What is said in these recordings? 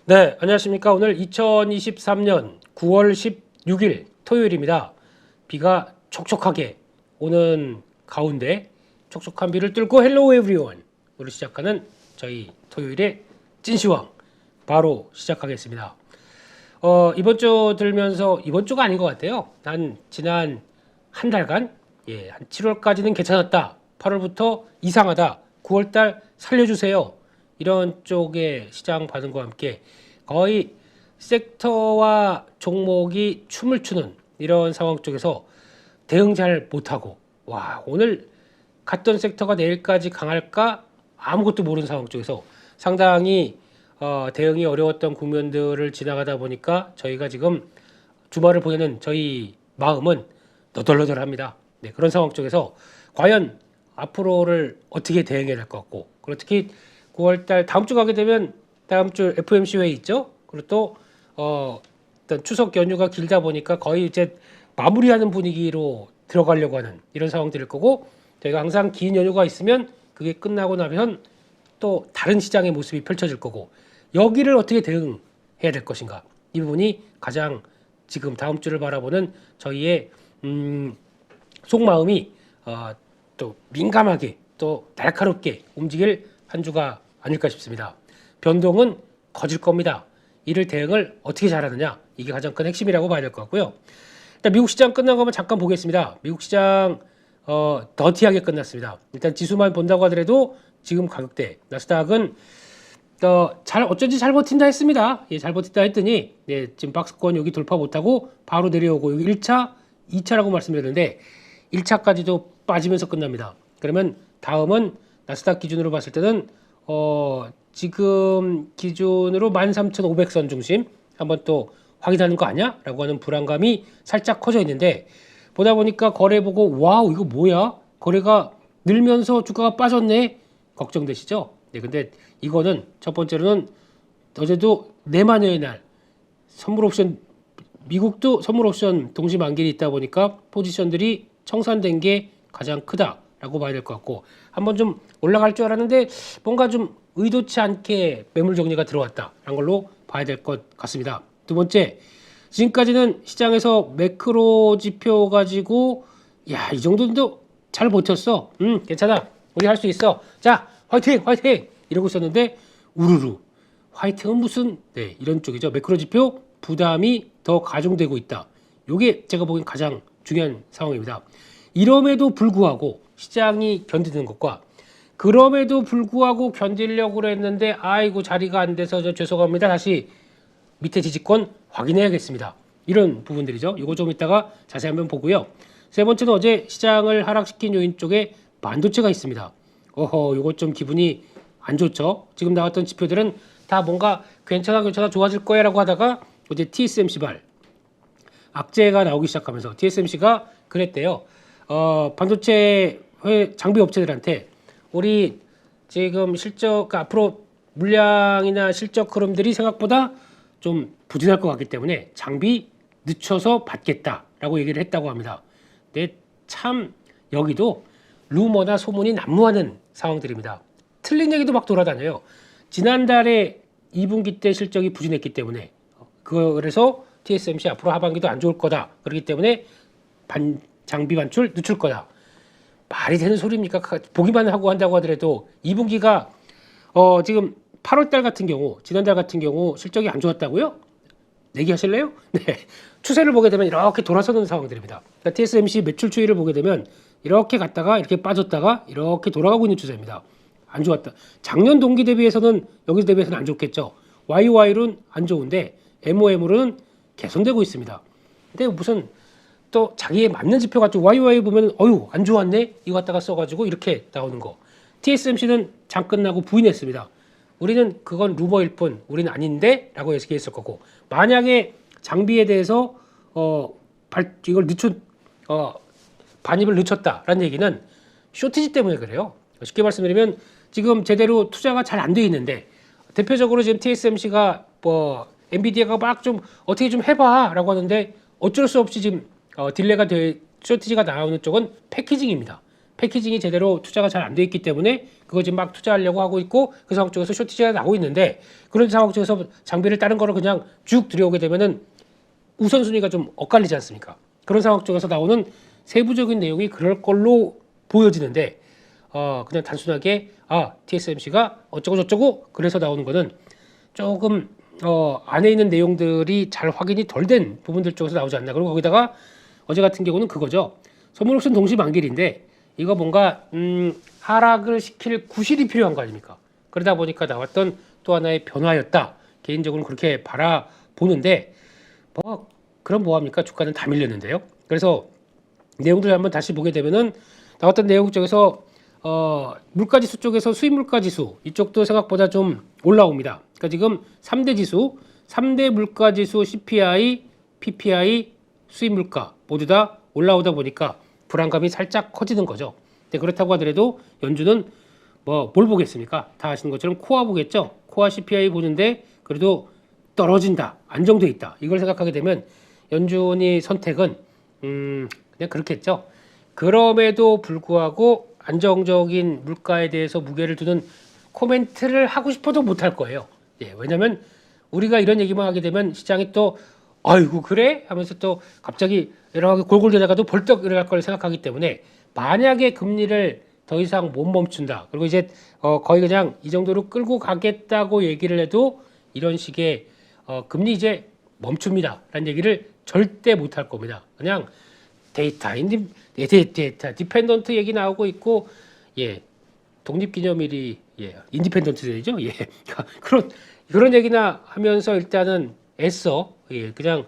네, 안녕하십니까. 오늘 2023년 9월 16일 토요일입니다. 비가 촉촉하게 오는 가운데 촉촉한 비를 뚫고 헬로우 에브리원 으로 시작하는 저희 토요일의 찐시황 바로 시작하겠습니다. 이번 주 들면서 이번 주가 아닌 것 같아요. 지난 한 달간 한 7월까지는 괜찮았다. 8월부터 이상하다. 9월달 살려주세요. 이런 쪽의 시장 반응과 함께 거의 섹터와 종목이 춤을 추는 이런 상황 쪽에서 대응 잘 못하고 오늘 갔던 섹터가 내일까지 강할까 아무것도 모르는 상황 쪽에서 상당히 대응이 어려웠던 국면들을 지나가다 보니까 저희가 지금 주말을 보내는 저희 마음은 너덜너덜합니다. 네, 그런 상황 쪽에서 과연 앞으로를 어떻게 대응해야 될 것 같고, 그리고 특히 9월달 다음 주 가게 되면 다음 주 FOMC 회의 있죠. 그리고 또 일단 추석 연휴가 길다 보니까 거의 이제 마무리하는 분위기로 들어가려고 하는 이런 상황들일 거고, 저희가 항상 긴 연휴가 있으면 그게 끝나고 나면 또 다른 시장의 모습이 펼쳐질 거고, 여기를 어떻게 대응해야 될 것인가, 이 부분이 가장 지금 다음 주를 바라보는 저희의 속마음이 또 민감하게 또 날카롭게 움직일 한 주가 아닐까 싶습니다. 변동은 거질 겁니다. 이를 대응을 어떻게 잘하느냐, 이게 가장 큰 핵심이라고 봐야 될 것 같고요. 일단 미국 시장 끝난 거 한번 잠깐 보겠습니다. 미국 시장 더티하게 끝났습니다. 일단 지수만 본다고 하더라도 지금 가격대 나스닥은 어쩐지 잘 버틴다 했습니다. 잘 버틴다 했더니 지금 박스권 여기 돌파 못하고 바로 내려오고, 여기 1차, 2차라고 말씀드렸는데 1차까지도 빠지면서 끝납니다. 그러면 다음은 나스닥 기준으로 봤을 때는 지금 기준으로 13,500선 중심 한번 또 확인하는 거 아니야? 라고 하는 불안감이 살짝 커져 있는데, 보다 보니까 거래 보고 와우 이거 뭐야? 거래가 늘면서 주가가 빠졌네? 걱정되시죠? 네, 근데 이거는 첫 번째로는 어제도 내만여의 날 선물 옵션, 미국도 선물 옵션 동시 만기일이 있다 보니까 포지션들이 청산된 게 가장 크다라고 봐야 될 것 같고, 한번 좀 올라갈 줄 알았는데 뭔가 좀 의도치 않게 매물 정리가 들어왔다라는 걸로 봐야 될 것 같습니다. 두 번째, 지금까지는 시장에서 매크로 지표 가지고 이 정도도 잘 버텼어. 괜찮아. 우리 할 수 있어. 자, 화이팅, 화이팅 이러고 있었는데 우르르 화이팅은 무슨 이런 쪽이죠. 매크로 지표 부담이 더 가중되고 있다. 이게 제가 보기엔 가장 중요한 상황입니다. 이럼에도 불구하고 시장이 견디는 것과, 그럼에도 불구하고 견디려고 했는데 아이고 자리가 안 돼서 저 죄송합니다, 다시 밑에 지지권 확인해야겠습니다, 이런 부분들이죠. 이거 좀 이따가 자세히 한번 보고요. 세 번째는 어제 시장을 하락시킨 요인 쪽에 반도체가 있습니다. 이거 좀 기분이 안 좋죠. 지금 나왔던 지표들은 다 뭔가 괜찮아 좋아질 거야 라고 하다가 어제 TSMC발 악재가 나오기 시작하면서 TSMC가 그랬대요. 반도체 장비 업체들한테 우리 지금 실적, 그러니까 앞으로 물량이나 실적 흐름들이 생각보다 좀 부진할 것 같기 때문에 장비 늦춰서 받겠다라고 얘기를 했다고 합니다. 근데 참 여기도 루머나 소문이 난무하는 상황들입니다. 틀린 얘기도 막 돌아다녀요. 지난달에 2분기 때 실적이 부진했기 때문에, 그래서 TSMC 앞으로 하반기도 안 좋을 거다. 그렇기 때문에 장비 반출 늦출 거다. 말이 되는 소리입니까? 보기만 하고 한다고 하더라도 2분기가 지금 8월달 같은 경우, 지난달 같은 경우 실적이 안 좋았다고요? 내기하실래요? 네. 추세를 보게 되면 이렇게 돌아서는 상황들입니다. 그러니까 TSMC 매출 추이를 보게 되면 이렇게 갔다가 이렇게 빠졌다가 이렇게 돌아가고 있는 추세입니다. 안 좋았다. 작년 동기 대비해서는, 여기 대비해서는 안 좋겠죠. YY로는 안 좋은데 MOM으로는 개선되고 있습니다. 근데 무슨 또 자기에 맞는 지표가 좀 YY 보면 안 좋았네? 이거 갖다가 써가지고 이렇게 나오는 거. TSMC는 장 끝나고 부인했습니다. 우리는 그건 루머일 뿐, 우리는 아닌데? 라고 얘기했을 거고, 만약에 장비에 대해서 이걸 반입을 늦췄다라는 얘기는 쇼티지 때문에 그래요. 쉽게 말씀드리면 지금 제대로 투자가 잘 안 돼 있는데, 대표적으로 지금 TSMC가 엔비디아가 막 좀 어떻게 좀 해봐라고 하는데 어쩔 수 없이 지금 딜레이가 돼, 쇼티지가 나오는 쪽은 패키징입니다. 패키징이 제대로 투자가 잘 안 돼 있기 때문에 그거 지금 막 투자하려고 하고 있고 그 상황 쪽에서 쇼티지가 나오고 있는데 그런 상황 쪽에서 장비를 다른 거를 그냥 쭉 들여오게 되면은 우선순위가 좀 엇갈리지 않습니까? 그런 상황 쪽에서 나오는 세부적인 내용이 그럴 걸로 보여지는데 그냥 단순하게 TSMC가 어쩌고 저쩌고 그래서 나오는 거는 조금 안에 있는 내용들이 잘 확인이 덜 된 부분들 쪽에서 나오지 않나. 그리고 거기다가 어제 같은 경우는 그거죠. 선물 옵션 동시 만기일인데 이거 뭔가 하락을 시킬 구실이 필요한 거 아닙니까? 그러다 보니까 나왔던 또 하나의 변화였다. 개인적으로는 그렇게 바라보는데 그럼 뭐합니까? 주가는 다 밀렸는데요. 그래서 내용들을 한번 다시 보게 되면은 나왔던 내용 쪽에서 물가지수 쪽에서 수입 물가지수 이쪽도 생각보다 좀 올라옵니다. 그러니까 지금 3대 지수, 3대 물가지수 CPI, PPI, 수입 물가 모두 다 올라오다 보니까 불안감이 살짝 커지는 거죠. 근데 그렇다고 하더라도 연준은 뭘 보겠습니까? 다 아시는 것처럼 코아 보겠죠. 코아 CPI 보는데 그래도 떨어진다, 안정돼 있다. 이걸 생각하게 되면 연준이 선택은 그냥 그렇겠죠. 그럼에도 불구하고 안정적인 물가에 대해서 무게를 두는 코멘트를 하고 싶어도 못할 거예요. 왜냐하면 우리가 이런 얘기만 하게 되면 시장이 또 아이고 그래? 하면서 또 갑자기 이렇게 골골대다가도 벌떡 일어날 걸 생각하기 때문에 만약에 금리를 더 이상 못 멈춘다. 그리고 이제 거의 그냥 이 정도로 끌고 가겠다고 얘기를 해도 이런 식의 금리 이제 멈춥니다. 라는 얘기를 절대 못 할 겁니다. 그냥 데이터 디펜던트 얘기 나오고 있고 독립기념일이 인디펜던트 데이죠. 그런 얘기나 하면서 일단은 애써 그냥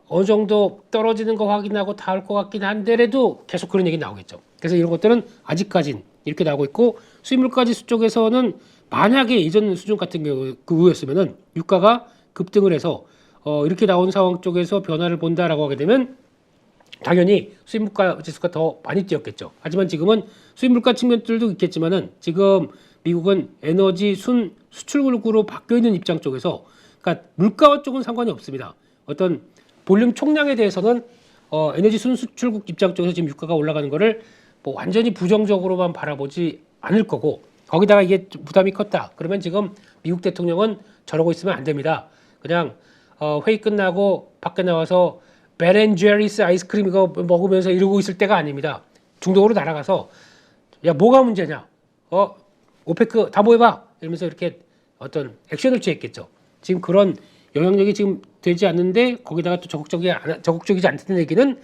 어느 정도 떨어지는 거 확인하고 다 할 것 같긴 한데라도 계속 그런 얘기 나오겠죠. 그래서 이런 것들은 아직까진 이렇게 나오고 있고 수입 물가지수 쪽에서는 만약에 이전 수준 같은 경우였으면은 유가가 급등을 해서 이렇게 나온 상황 쪽에서 변화를 본다라고 하게 되면 당연히 수입 물가 지수가 더 많이 뛰었겠죠. 하지만 지금은 수입 물가 측면들도 있겠지만은 지금 미국은 에너지 수출국으로 바뀌어 있는 입장 쪽에서 그러니까 물가와 쪽은 상관이 없습니다. 어떤 볼륨 총량에 대해서는 에너지 순수출국 입장 쪽에서 지금 유가가 올라가는 거를 뭐 완전히 부정적으로만 바라보지 않을 거고 거기다가 이게 부담이 컸다. 그러면 지금 미국 대통령은 저러고 있으면 안 됩니다. 그냥 회의 끝나고 밖에 나와서 베렌제리스 아이스크림 이거 먹으면서 이러고 있을 때가 아닙니다. 중동으로 날아가서 야 뭐가 문제냐? 오페크 다 모여봐 이러면서 이렇게 어떤 액션을 취했겠죠. 지금 그런 영향력이 지금 되지 않는데 거기다가 또 적극적이지 않다는 얘기는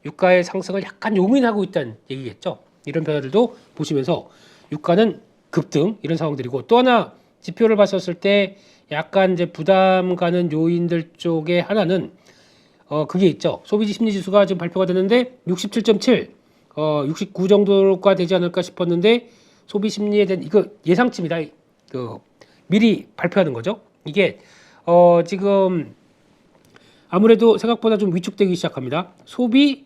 유가의 상승을 약간 용인하고 있다는 얘기겠죠. 이런 변화들도 보시면서 유가는 급등 이런 상황들이고 또 하나 지표를 봤었을 때 약간 이제 부담 가는 요인들 쪽에 하나는 그게 있죠. 소비지 심리 지수가 지금 발표가 됐는데 67.7, 69 정도가 되지 않을까 싶었는데 소비 심리에 대한 이거 예상치입니다. 미리 발표하는 거죠. 이게 지금 아무래도 생각보다 좀 위축되기 시작합니다. 소비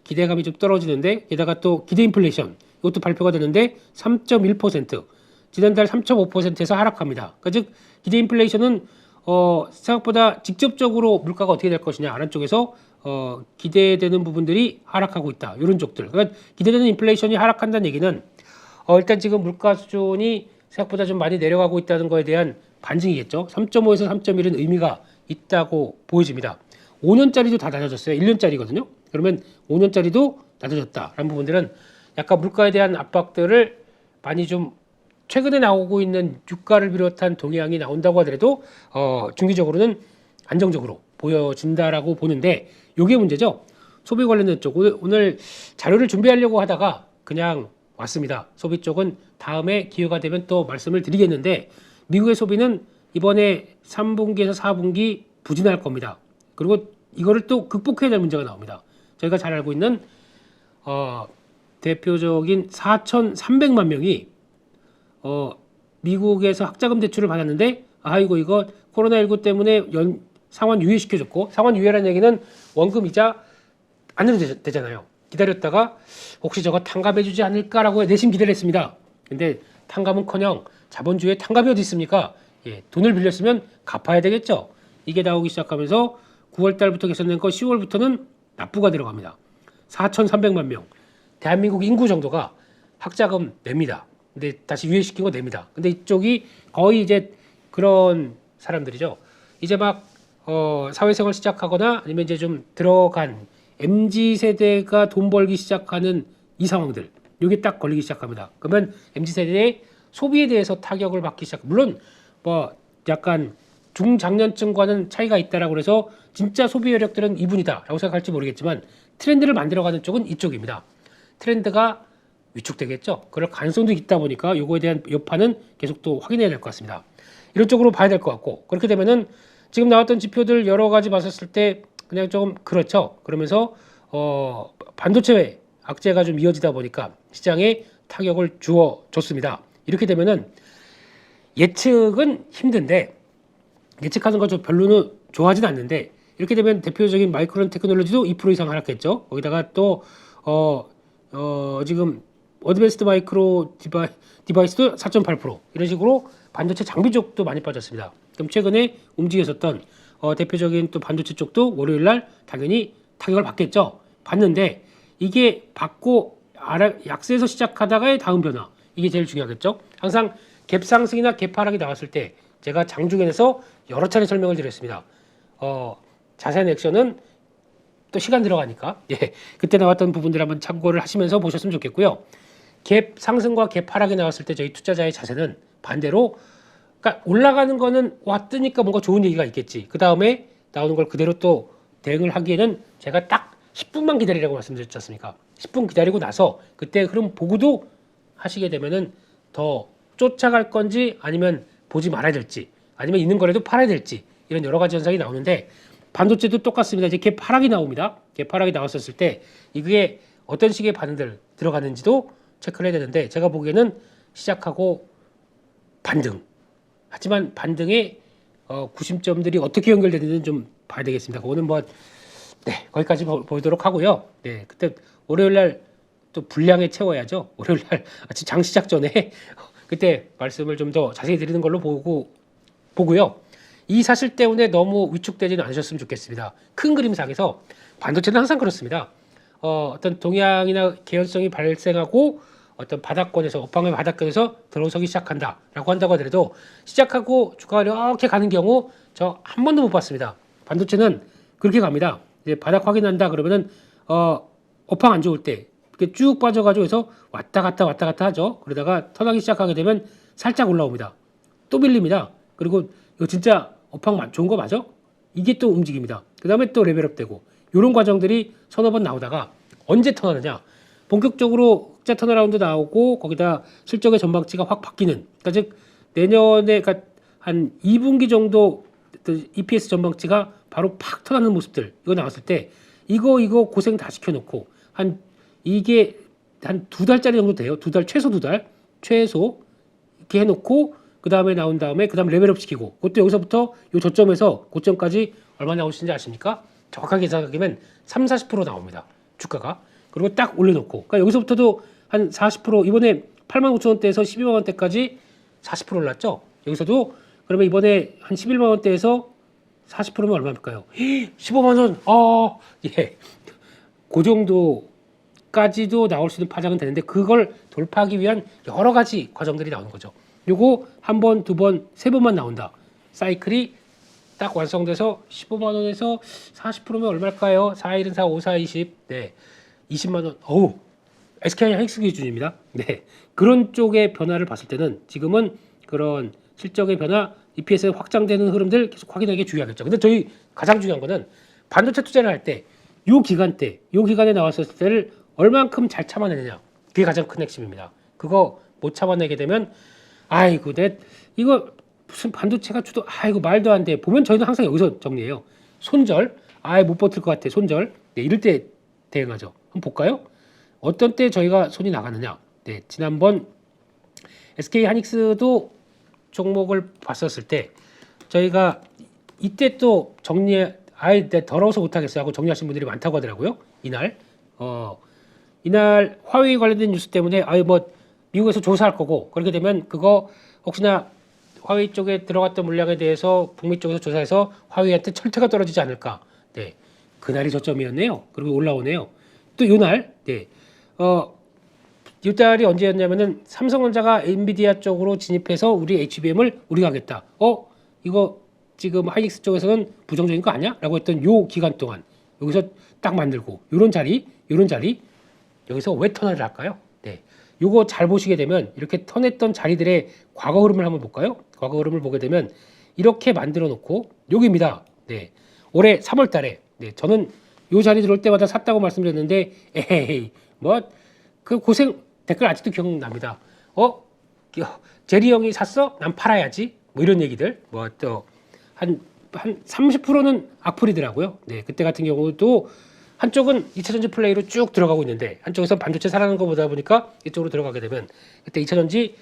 기대감이 좀 떨어지는데 게다가 또 기대 인플레이션 이것도 발표가 되는데 3.1% 지난달 3.5%에서 하락합니다. 그러니까 즉 기대 인플레이션은 생각보다 직접적으로 물가가 어떻게 될 것이냐 아래쪽에서 기대되는 부분들이 하락하고 있다. 이런 쪽들. 그러니까 기대되는 인플레이션이 하락한다는 얘기는 일단 지금 물가 수준이 생각보다 좀 많이 내려가고 있다는 거에 대한 반증이겠죠. 3.5에서 3.1은 의미가 있다고 보여집니다. 5년짜리도 다 낮아졌어요. 1년짜리거든요. 그러면 5년짜리도 낮아졌다라는 부분들은 약간 물가에 대한 압박들을 많이 좀 최근에 나오고 있는 유가를 비롯한 동향이 나온다고 하더라도 중기적으로는 안정적으로 보여진다라고 보는데 이게 문제죠. 소비 관련된 쪽 오늘 자료를 준비하려고 하다가 그냥 왔습니다. 소비 쪽은 다음에 기회가 되면 또 말씀을 드리겠는데 미국의 소비는 이번에 3분기에서 4분기 부진할 겁니다. 그리고 이거를 또 극복해야 될 문제가 나옵니다. 저희가 잘 알고 있는 대표적인 4,300만 명이 미국에서 학자금 대출을 받았는데 아이고 이거 코로나19 때문에 상환 유예시켜줬고 상환 유예라는 얘기는 원금 이자 안 내도 되잖아요. 기다렸다가 혹시 저거 탕감해주지 않을까라고 내심 기대를 했습니다. 근데 탕감은커녕 자본주의에 탕감이 어디 있습니까? 돈을 빌렸으면 갚아야 되겠죠. 이게 나오기 시작하면서 9월 달부터 개선된 거 10월부터는 납부가 들어갑니다. 4,300만 명. 대한민국 인구 정도가 학자금 냅니다. 근데 다시 유예시킨 거 냅니다. 근데 이쪽이 거의 이제 그런 사람들이죠. 이제 막 사회생활 시작하거나 아니면 이제 좀 들어간 MZ 세대가 돈 벌기 시작하는 이 상황들, 이게 딱 걸리기 시작합니다. 그러면 MZ 세대의 소비에 대해서 타격을 받기 시작. 물론 뭐 약간 중장년층과는 차이가 있다라고 그래서 진짜 소비 여력들은 이분이다라고 생각할지 모르겠지만 트렌드를 만들어가는 쪽은 이쪽입니다. 트렌드가 위축되겠죠. 그럴 가능성도 있다 보니까 요거에 대한 여파는 계속 또 확인해야 될 것 같습니다. 이런 쪽으로 봐야 될 것 같고, 그렇게 되면은 지금 나왔던 지표들 여러 가지 봤었을 때 그냥 좀 그렇죠. 그러면서 반도체 악재가 좀 이어지다 보니까 시장에 타격을 주어줬습니다. 이렇게 되면은 예측은 힘든데, 예측하는 거 좀 별로는 좋아하진 않는데, 이렇게 되면 대표적인 마이크론 테크놀로지도 2% 이상 하락했죠. 거기다가 또 지금 어드밴스드 마이크로 디바이스도 4.8% 이런 식으로 반도체 장비 쪽도 많이 빠졌습니다. 그럼 최근에 움직였었던 대표적인 또 반도체 쪽도 월요일 날 당연히 타격을 받겠죠. 받는데 이게 받고 약세에서 시작하다가의 다음 변화, 이게 제일 중요하겠죠. 항상 갭 상승이나 갭 하락이 나왔을 때 제가 장중에서 여러 차례 설명을 드렸습니다. 자세한 액션은 또 시간 들어가니까 그때 나왔던 부분들 한번 참고를 하시면서 보셨으면 좋겠고요. 갭 상승과 갭 하락이 나왔을 때 저희 투자자의 자세는 반대로, 그러니까 올라가는 거는 와 뜨니까 뭔가 좋은 얘기가 있겠지. 그 다음에 나오는 걸 그대로 또 대응을 하기에는 제가 딱 10분만 기다리라고 말씀드렸지 않습니까? 10분 기다리고 나서 그때 흐름 보고도 하시게 되면은 더 쫓아갈 건지 아니면 보지 말아야 될지 아니면 있는 거라도 팔아야 될지 이런 여러 가지 현상이 나오는데, 반도체도 똑같습니다. 이제 갭 하락이 나옵니다. 갭 하락이 나왔었을 때 이게 어떤 식의 반응들 들어가는지도 체크를 해야 되는데, 제가 보기에는 시작하고 반등. 하지만 반등의 구심점들이 어떻게 연결되는지는 좀 봐야 되겠습니다. 그거는 뭐 거기까지 보도록 하고요. 그때 월요일 날 또 분량에 채워야죠. 월요일 날 아침 장 시작 전에 그때 말씀을 좀 더 자세히 드리는 걸로 보고요. 이 사실 때문에 너무 위축되지는 않으셨으면 좋겠습니다. 큰 그림상에서 반도체는 항상 그렇습니다. 어떤 동향이나 개연성이 발생하고 어떤 바닥권에서 업황의 바닥권에서 들어서기 시작한다라고 한다고 하더라도 시작하고 주가가 이렇게 가는 경우 저 한 번도 못 봤습니다. 반도체는 그렇게 갑니다. 이제 바닥 확인한다 그러면은 업황 안 좋을 때 이렇게 쭉 빠져가지고 해서 왔다 갔다 하죠. 그러다가 턴하기 시작하게 되면 살짝 올라옵니다. 또 밀립니다. 그리고 이거 진짜 업황 좋은 거 맞아? 이게 또 움직입니다. 그 다음에 또 레벨업 되고 이런 과정들이 서너 번 나오다가 언제 턴하느냐, 본격적으로 흑자 턴어라운드 나오고 거기다 실적의 전망치가 확 바뀌는, 그러니까 즉 내년에 그러니까 한 2분기 정도 EPS 전망치가 바로 팍 턴하는 모습들 이거 나왔을 때 이거 고생 다 시켜놓고 이게 한 2달짜리 정도 돼요. 최소 2달 최소 이렇게 해놓고 그 다음에 나온 다음에 그 다음 레벨업 시키고, 그것도 여기서부터 이 저점에서 고점까지 얼마 나오시는지 아십니까? 정확하게 계산하면 30-40% 나옵니다. 주가가. 그리고 딱 올려놓고, 그러니까 여기서부터도 한 40%, 이번에 85,000원대에서 12만 원대까지 40% 올랐죠. 여기서도 그러면 이번에 한 11만 원대에서 40%면 얼마일까요? 15만 원. 그 정도까지도 나올 수 있는 파장은 되는데 그걸 돌파하기 위한 여러 가지 과정들이 나오는 거죠. 요거 한 번, 두 번, 세 번만 나온다. 사이클이 딱 완성돼서 15만 원에서 40%면 얼마일까요? 4, 1은 4, 5, 4, 20. 20만 원. SK 하이닉스 기준입니다. 그런 쪽의 변화를 봤을 때는 지금은 그런 실적의 변화, EPS에 확장되는 흐름들 계속 확인하기 중요하겠죠. 근데 저희 가장 중요한 거는 반도체 투자를 할 때 요 기간에 나왔을 때를 얼만큼 잘 참아내느냐. 그게 가장 큰 핵심입니다. 그거 못 참아내게 되면 이거 무슨 반도체가 이거 말도 안 돼. 보면 저희는 항상 여기서 정리해요. 손절. 못 버틸 것 같아. 손절. 이럴 때 대응하죠. 한번 볼까요? 어떤 때 저희가 손이 나가느냐. 지난번 SK 하이닉스도 종목을 봤었을 때 저희가 이때 또 더러워서 못하겠어 하고 정리하신 분들이 많다고 하더라고요. 이날 화웨이 관련된 뉴스 때문에 미국에서 조사할 거고, 그렇게 되면 그거 혹시나 화웨이 쪽에 들어갔던 물량에 대해서 북미 쪽에서 조사해서 화웨이한테 철퇴가 떨어지지 않을까. 그날이 저점이었네요. 그리고 올라오네요. 또 요날 이 달이 언제였냐면은 삼성전자가 엔비디아 쪽으로 진입해서 우리 HBM을 우리가 하겠다. 이거 지금 하이닉스 쪽에서는 부정적인 거 아니야? 라고 했던 요 기간 동안 여기서 딱 만들고 요런 자리 여기서 왜 턴을 할까요? 네. 요거 잘 보시게 되면 이렇게 턴했던 자리들의 과거 흐름을 한번 볼까요? 과거 흐름을 보게 되면 이렇게 만들어 놓고 여기입니다. 네. 올해 3월 달에 네. 저는 요 자리 들어올 때마다 샀다고 말씀드렸는데 에헤이 뭐 그 고생 댓글 아직도 기억납니다. 제리 형이 샀어? 난 팔아야지. 뭐 이런 얘기들. 뭐 또 한 30%는 악플이더라고요. 네, 그때 같은 경우도 한쪽은 2차전지 플레이로 쭉 들어가고 있는데 한쪽에서 반도체 사라는 거 보다 보니까 이쪽으로 들어가게 되면 그때 2차전지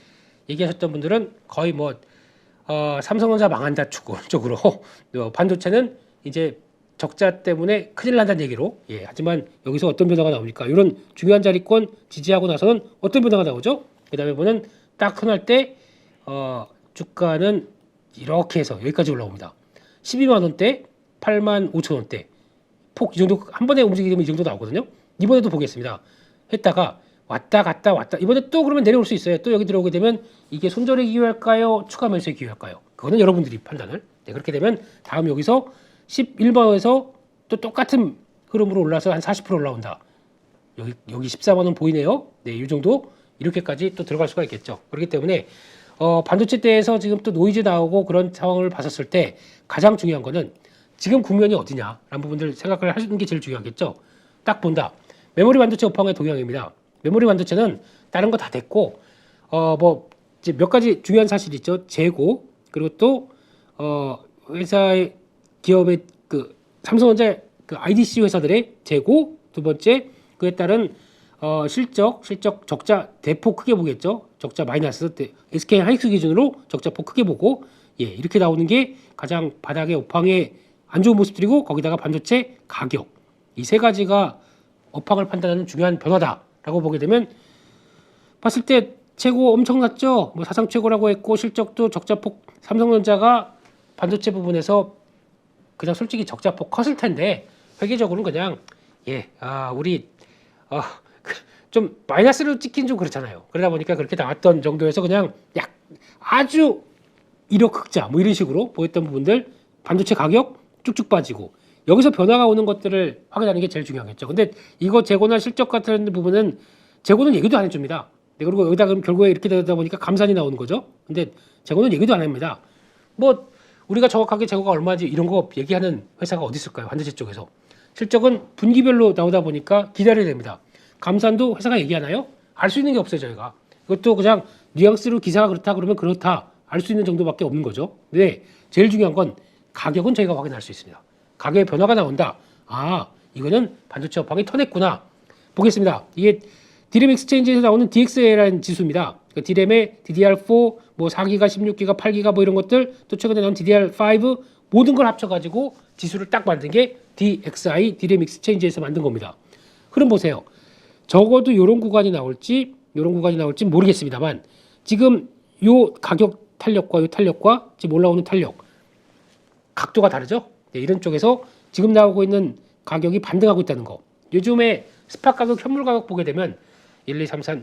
얘기하셨던 분들은 거의 뭐 삼성전자 망한다 쪽으로 반도체는 이제 적자 때문에 큰일 난다는 얘기로 하지만 여기서 어떤 변화가 나옵니까? 이런 중요한 자리권 지지하고 나서는 어떤 변화가 나오죠? 그 다음에 보면 딱 턴할 때 주가는 이렇게 해서 여기까지 올라옵니다. 12만 원대, 8만 5천 원대 폭 이 정도 한 번에 움직이게 되면 이 정도 나오거든요. 이번에도 보겠습니다. 했다가 왔다 갔다 이번에 또 그러면 내려올 수 있어요. 또 여기 들어오게 되면 이게 손절의 기회일까요? 추가 매수의 기회일까요? 그거는 여러분들이 판단을. 네, 그렇게 되면 다음 여기서 11만 원에서 또 똑같은 흐름으로 올라서 한 40% 올라온다. 여기 14만 원 보이네요. 네, 이 정도 이렇게까지 또 들어갈 수가 있겠죠. 그렇기 때문에 반도체대에서 지금 또 노이즈 나오고 그런 상황을 봤었을 때 가장 중요한 거는 지금 국면이 어디냐라는 부분들 생각을 하시는 게 제일 중요하겠죠. 딱 본다. 메모리 반도체 업황의 동향입니다. 메모리 반도체는 다른 거 다 됐고 뭐 이제 몇 가지 중요한 사실이 있죠. 재고 그리고 또 회사의 기업의 그 삼성전자 그 IDC 회사들의 재고 두 번째 그에 따른 실적 적자 대폭 크게 보겠죠. 적자 마이너스 SK 하이닉스 기준으로 적자폭 크게 보고 이렇게 나오는 게 가장 바닥의 업황의 안 좋은 모습들이고 거기다가 반도체 가격 이 세 가지가 업황을 판단하는 중요한 변화다라고 보게 되면 봤을 때 최고 엄청났죠. 뭐 사상 최고라고 했고 실적도 적자폭 삼성전자가 반도체 부분에서 그냥 솔직히 적자폭 컸을 텐데 회계적으로는 그냥 우리 좀 마이너스로 찍긴 좀 그렇잖아요. 그러다 보니까 그렇게 나왔던 정도에서 그냥 아주 이력 흑자 뭐 이런 식으로 보였던 부분들 반도체 가격 쭉쭉 빠지고 여기서 변화가 오는 것들을 확인하는 게 제일 중요하겠죠. 근데 이거 재고나 실적 같은 부분은 재고는 얘기도 안 해줍니다. 그리고 여기다 그럼 결국에 이렇게 되다 보니까 감산이 나오는 거죠. 근데 재고는 얘기도 안 합니다. 뭐 우리가 정확하게 재고가 얼마인지 이런 거 얘기하는 회사가 어디 있을까요? 반도체 쪽에서. 실적은 분기별로 나오다 보니까 기다려야 됩니다. 감산도 회사가 얘기하나요? 알 수 있는 게 없어요, 저희가. 이것도 그냥 뉘앙스로 기사가 그렇다 그러면 그렇다 알 수 있는 정도밖에 없는 거죠. 근데 제일 중요한 건 가격은 저희가 확인할 수 있습니다. 가격의 변화가 나온다. 이거는 반도체 업황이 턴했구나. 보겠습니다. 이게 디램 익스체인지에서 나오는 DXA라는 지수입니다. 그러니까 디램의 DDR4, 뭐 4기가, 16기가, 8기가 뭐 이런 것들, 또 최근에 나온 DDR5 모든 걸 합쳐가지고 지수를 딱 만든 게 DXI, 디램 익스체인지에서 만든 겁니다. 흐름 보세요. 적어도 이런 구간이 나올지 모르겠습니다만 지금 요 가격 탄력과 요 탄력과 지금 올라오는 탄력 각도가 다르죠? 이런 쪽에서 지금 나오고 있는 가격이 반등하고 있다는 거. 요즘에 스팟 가격, 현물 가격 보게 되면 1, 2, 3, 4,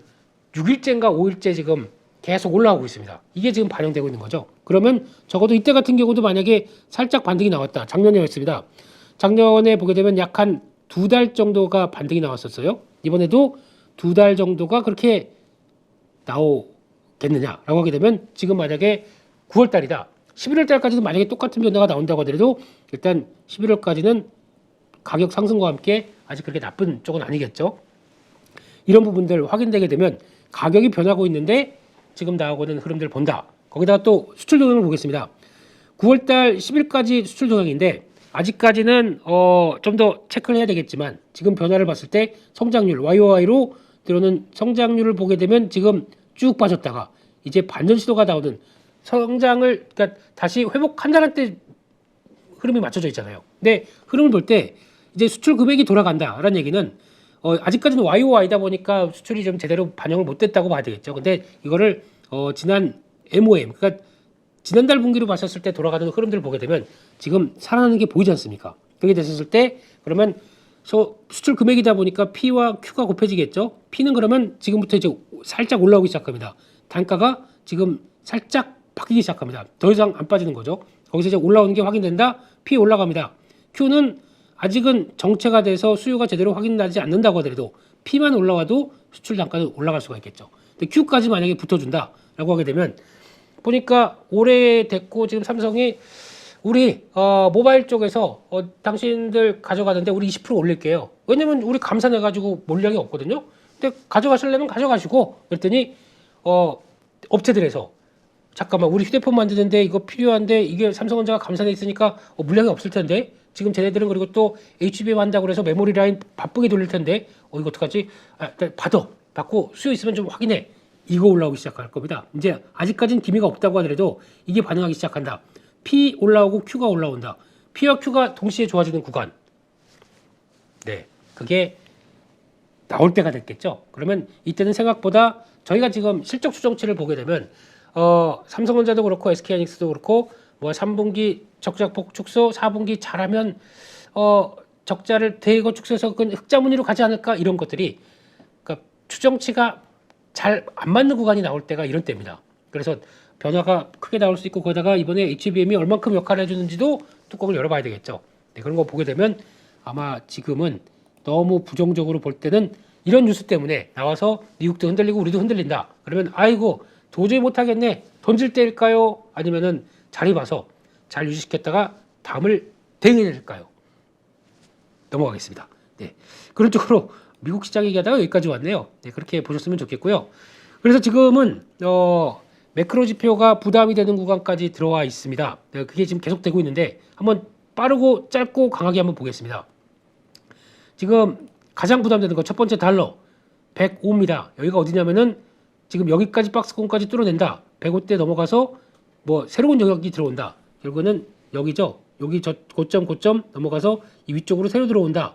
6일째인가 5일째 지금 계속 올라오고 있습니다. 이게 지금 반영되고 있는 거죠. 그러면 적어도 이때 같은 경우도 만약에 살짝 반등이 나왔다. 작년이었습니다. 작년에 보게 되면 약 한 2달 정도가 반등이 나왔었어요. 이번에도 2달 정도가 그렇게 나오겠느냐라고 하게 되면 지금 만약에 9월 달이다. 11월 달까지도 만약에 똑같은 변화가 나온다고 하더라도 일단 11월까지는 가격 상승과 함께 아직 그렇게 나쁜 쪽은 아니겠죠. 이런 부분들 확인되게 되면 가격이 변하고 있는데 지금 나오고 있는 흐름들 본다. 거기다가 또 수출 동향을 보겠습니다. 9월달 10일까지 수출 동향인데 아직까지는 좀 더 체크를 해야 되겠지만 지금 변화를 봤을 때 성장률 YOY로 들어오는 성장률을 보게 되면 지금 쭉 빠졌다가 이제 반전 시도가 나오는 성장을 그러니까 다시 회복한다는 때 흐름이 맞춰져 있잖아요. 근데 흐름을 볼 때 이제 수출 금액이 돌아간다라는 얘기는 아직까지는 YOY다 보니까 수출이 좀 제대로 반영을 못 됐다고 봐야 되겠죠. 근데 이거를 지난 MOM 그러니까 지난달 분기로 봤었을 때 돌아가는 흐름들을 보게 되면 지금 살아나는 게 보이지 않습니까? 그렇게 됐었을 때 그러면 수출 금액이다 보니까 P와 Q가 곱해지겠죠. P는 그러면 지금부터 이제 살짝 올라오기 시작합니다. 단가가 지금 살짝 바뀌기 시작합니다. 더 이상 안 빠지는 거죠. 거기서 이제 올라오는 게 확인된다. P 올라갑니다. Q는 아직은 정체가 돼서 수요가 제대로 확인나지 않는다고 하더라도 P만 올라와도 수출 단가는 올라갈 수가 있겠죠. 근데 Q까지 만약에 붙어준다라고 하게 되면 보니까 오래됐고 지금 삼성이 우리 모바일 쪽에서 당신들 가져가는데 우리 20% 올릴게요. 왜냐면 우리 감산해가지고 물량이 없거든요. 근데 가져가시려면 가져가시고 그랬더니 업체들에서 잠깐만 우리 휴대폰 만드는데 이거 필요한데 이게 삼성전자가 감산해 있으니까 물량이 없을 텐데 지금 쟤네들은 그리고 또 HBM 한다고 그래서 메모리 라인 바쁘게 돌릴 텐데 이거 어떡하지? 받고 수요 있으면 좀 확인해. 이거 올라오기 시작할 겁니다. 이제 아직까지는 기미가 없다고 하더라도 이게 반응하기 시작한다. P 올라오고 Q가 올라온다. P와 Q가 동시에 좋아지는 구간. 네, 그게 나올 때가 됐겠죠. 그러면 이때는 생각보다 저희가 지금 실적 추정치를 보게 되면 삼성전자도 그렇고 SK하이닉스도 그렇고 뭐 3분기 적자폭 축소, 4분기 잘하면 적자를 대거 축소해서 그 흑자무늬로 가지 않을까 이런 것들이 그러니까 추정치가 잘 안 맞는 구간이 나올 때가 이런 때입니다. 그래서 변화가 크게 나올 수 있고 거기다가 이번에 HBM이 얼만큼 역할을 해주는지도 뚜껑을 열어봐야 되겠죠. 네, 그런 거 보게 되면 아마 지금은 너무 부정적으로 볼 때는 이런 뉴스 때문에 나와서 미국도 흔들리고 우리도 흔들린다. 그러면 아이고 도저히 못하겠네. 던질 때일까요? 아니면은 자리 봐서 잘 유지시켰다가 다음을 대응해야 될까요? 넘어가겠습니다. 네, 그런 쪽으로 미국 시장 얘기하다가 여기까지 왔네요. 네, 그렇게 보셨으면 좋겠고요. 그래서 지금은 매크로 지표가 부담이 되는 구간까지 들어와 있습니다. 네, 그게 지금 계속되고 있는데 한번 빠르고 짧고 강하게 한번 보겠습니다. 지금 가장 부담되는 거 첫 번째 달러 105입니다. 여기가 어디냐면은 지금 여기까지 박스권까지 뚫어낸다. 105대 넘어가서 뭐 새로운 영역이 들어온다. 결국은 여기죠. 여기 저 고점 넘어가서 이 위쪽으로 새로 들어온다.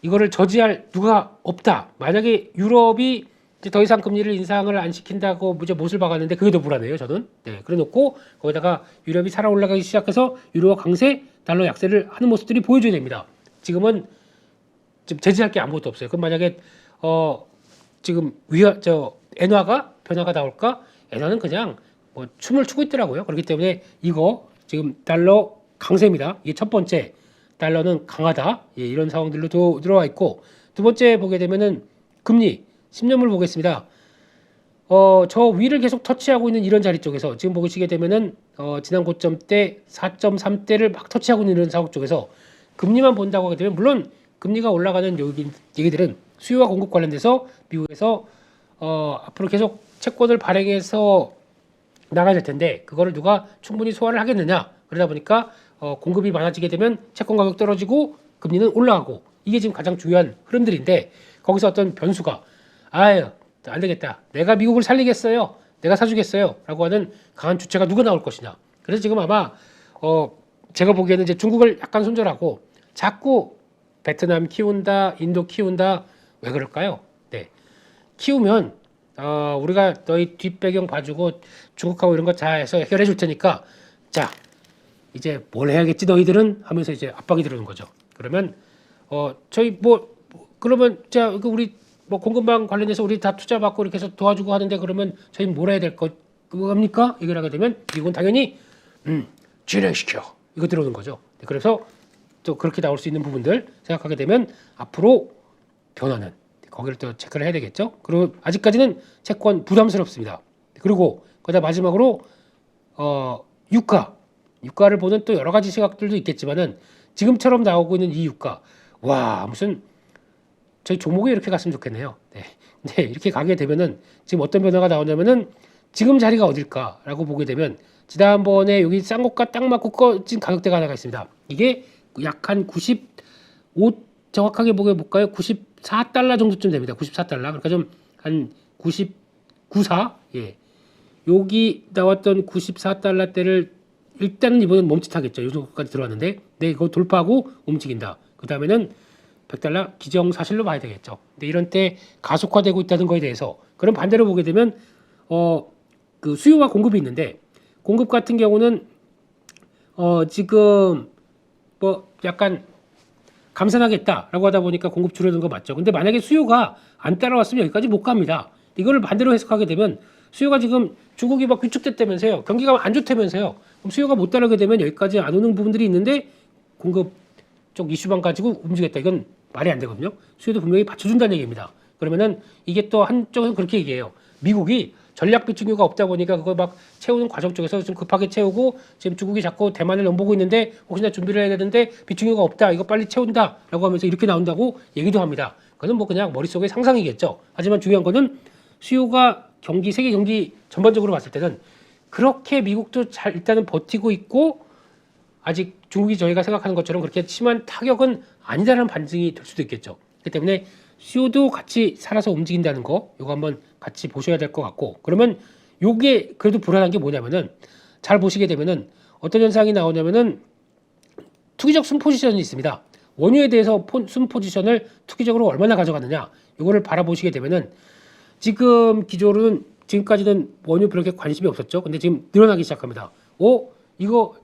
이거를 저지할 누가 없다. 만약에 유럽이 이제 더 이상 금리를 인상을 안 시킨다고 이제 못을 박았는데 그게 더 불안해요. 저는. 네, 그래놓고 거기다가 유럽이 살아 올라가기 시작해서 유로화 강세, 달러 약세를 하는 모습들이 보여줘야 됩니다. 지금은 지금 제지할 게 아무것도 없어요. 그럼 만약에 지금 엔화가 변화가 나올까? 엔화는 그냥 뭐 춤을 추고 있더라고요. 그렇기 때문에 이거 지금 달러 강세입니다. 이게 첫 번째. 달러는 강하다. 예, 이런 상황들로 들어와 있고 두 번째 보게 되면은 금리 10년물 보겠습니다. 저 위를 계속 터치하고 있는 이런 자리 쪽에서 지금 보시게 되면은 지난 고점 때 4.3대를 막 터치하고 있는 이런 상황 쪽에서 금리만 본다고 하게 되면 물론 금리가 올라가는 얘기들은 수요와 공급 관련돼서 미국에서 앞으로 계속 채권을 발행해서 나가야 될 텐데 그거를 누가 충분히 소화를 하겠느냐 그러다 보니까 공급이 많아지게 되면 채권 가격 떨어지고 금리는 올라가고 이게 지금 가장 중요한 흐름들인데 거기서 어떤 변수가 아유 안 되겠다 내가 미국을 살리겠어요 내가 사주겠어요 라고 하는 강한 주체가 누가 나올 것이냐 그래서 지금 아마 제가 보기에는 이제 중국을 약간 손절하고 자꾸 베트남 키운다 인도 키운다 왜 그럴까요? 네 키우면 우리가 너희 뒷배경 봐주고 중국하고 이런 거 잘 해서 해결해 줄 테니까 자 이제 뭘 해야겠지 너희들은 하면서 이제 압박이 들어오는 거죠. 그러면 저희 그러면 자 우리 뭐 공급망 관련해서 우리 다 투자 받고 이렇게 해서 도와주고 하는데 그러면 저희 뭘 해야 될 겁니까? 얘기를 하게 되면 미국은 당연히 진행시켜 이거 들어오는 거죠. 그래서 또 그렇게 나올 수 있는 부분들 생각하게 되면 앞으로 변화는 거기를 또 체크를 해야 되겠죠. 그리고 아직까지는 채권 부담스럽습니다. 그리고 거기다 마지막으로 유가를 보는 또 여러 가지 시각들도 있겠지만은 지금처럼 나오고 있는 이 유가 와 무슨 저희 종목에 이렇게 갔으면 좋겠네요. 네, 이렇게 가게 되면은 지금 어떤 변화가 나오냐면은 지금 자리가 어딜까라고 보게 되면 지난번에 여기 싼 것과 딱 맞고 꺼진 가격대가 하나가 있습니다. 이게 약 한 95 정확하게 보게 볼까요? 94달러 정도쯤 됩니다. 94달러. 그러니까 좀 한 94 예. 여기 나왔던 94달러대를 일단은 이번엔 멈칫하겠죠. 이 정도까지 들어왔는데 네, 이거 돌파하고 움직인다. 그 다음에는 100달러 기정사실로 봐야 되겠죠. 근데 이런 때 가속화되고 있다는 거에 대해서 그럼 반대로 보게 되면 그 수요와 공급이 있는데 공급 같은 경우는 지금 뭐 약간 감산하겠다라고 하다 보니까 공급 줄어든 거 맞죠. 근데 만약에 수요가 안 따라왔으면 여기까지 못 갑니다. 이거를 반대로 해석하게 되면 수요가 지금 중국이 막 위축됐다면서요. 경기가 안 좋다면서요. 그럼 수요가 못 따르게 되면 여기까지 안 오는 부분들이 있는데 공급 쪽 이슈만 가지고 움직였다. 이건 말이 안 되거든요. 수요도 분명히 받쳐준다는 얘기입니다. 그러면은 이게 또 한쪽에서 그렇게 얘기해요. 미국이 전략 비축유가 없다 보니까 그걸 막 채우는 과정 쪽에서 좀 급하게 채우고 지금 중국이 자꾸 대만을 넘보고 있는데 혹시나 준비를 해야 되는데 비축유가 없다. 이거 빨리 채운다라고 하면서 이렇게 나온다고 얘기도 합니다. 그거는 뭐 그냥 머릿속에 상상이겠죠. 하지만 중요한 거는 수요가 경기 세계 경기 전반적으로 봤을 때는 그렇게 미국도 잘 일단은 버티고 있고 아직 중국이 저희가 생각하는 것처럼 그렇게 심한 타격은 아니다라는 반증이 될 수도 있겠죠. 그렇기 때문에 수요도 같이 살아서 움직인다는 거 이거 한번 같이 보셔야 될 것 같고 그러면 요게 그래도 불안한 게 뭐냐면은 잘 보시게 되면은 어떤 현상이 나오냐면은 투기적 순 포지션이 있습니다. 원유에 대해서 순 포지션을 투기적으로 얼마나 가져가느냐 이거를 바라보시게 되면은 지금 기조로는 지금까지는 원유 그렇게 관심이 없었죠. 근데 지금 늘어나기 시작합니다. 이거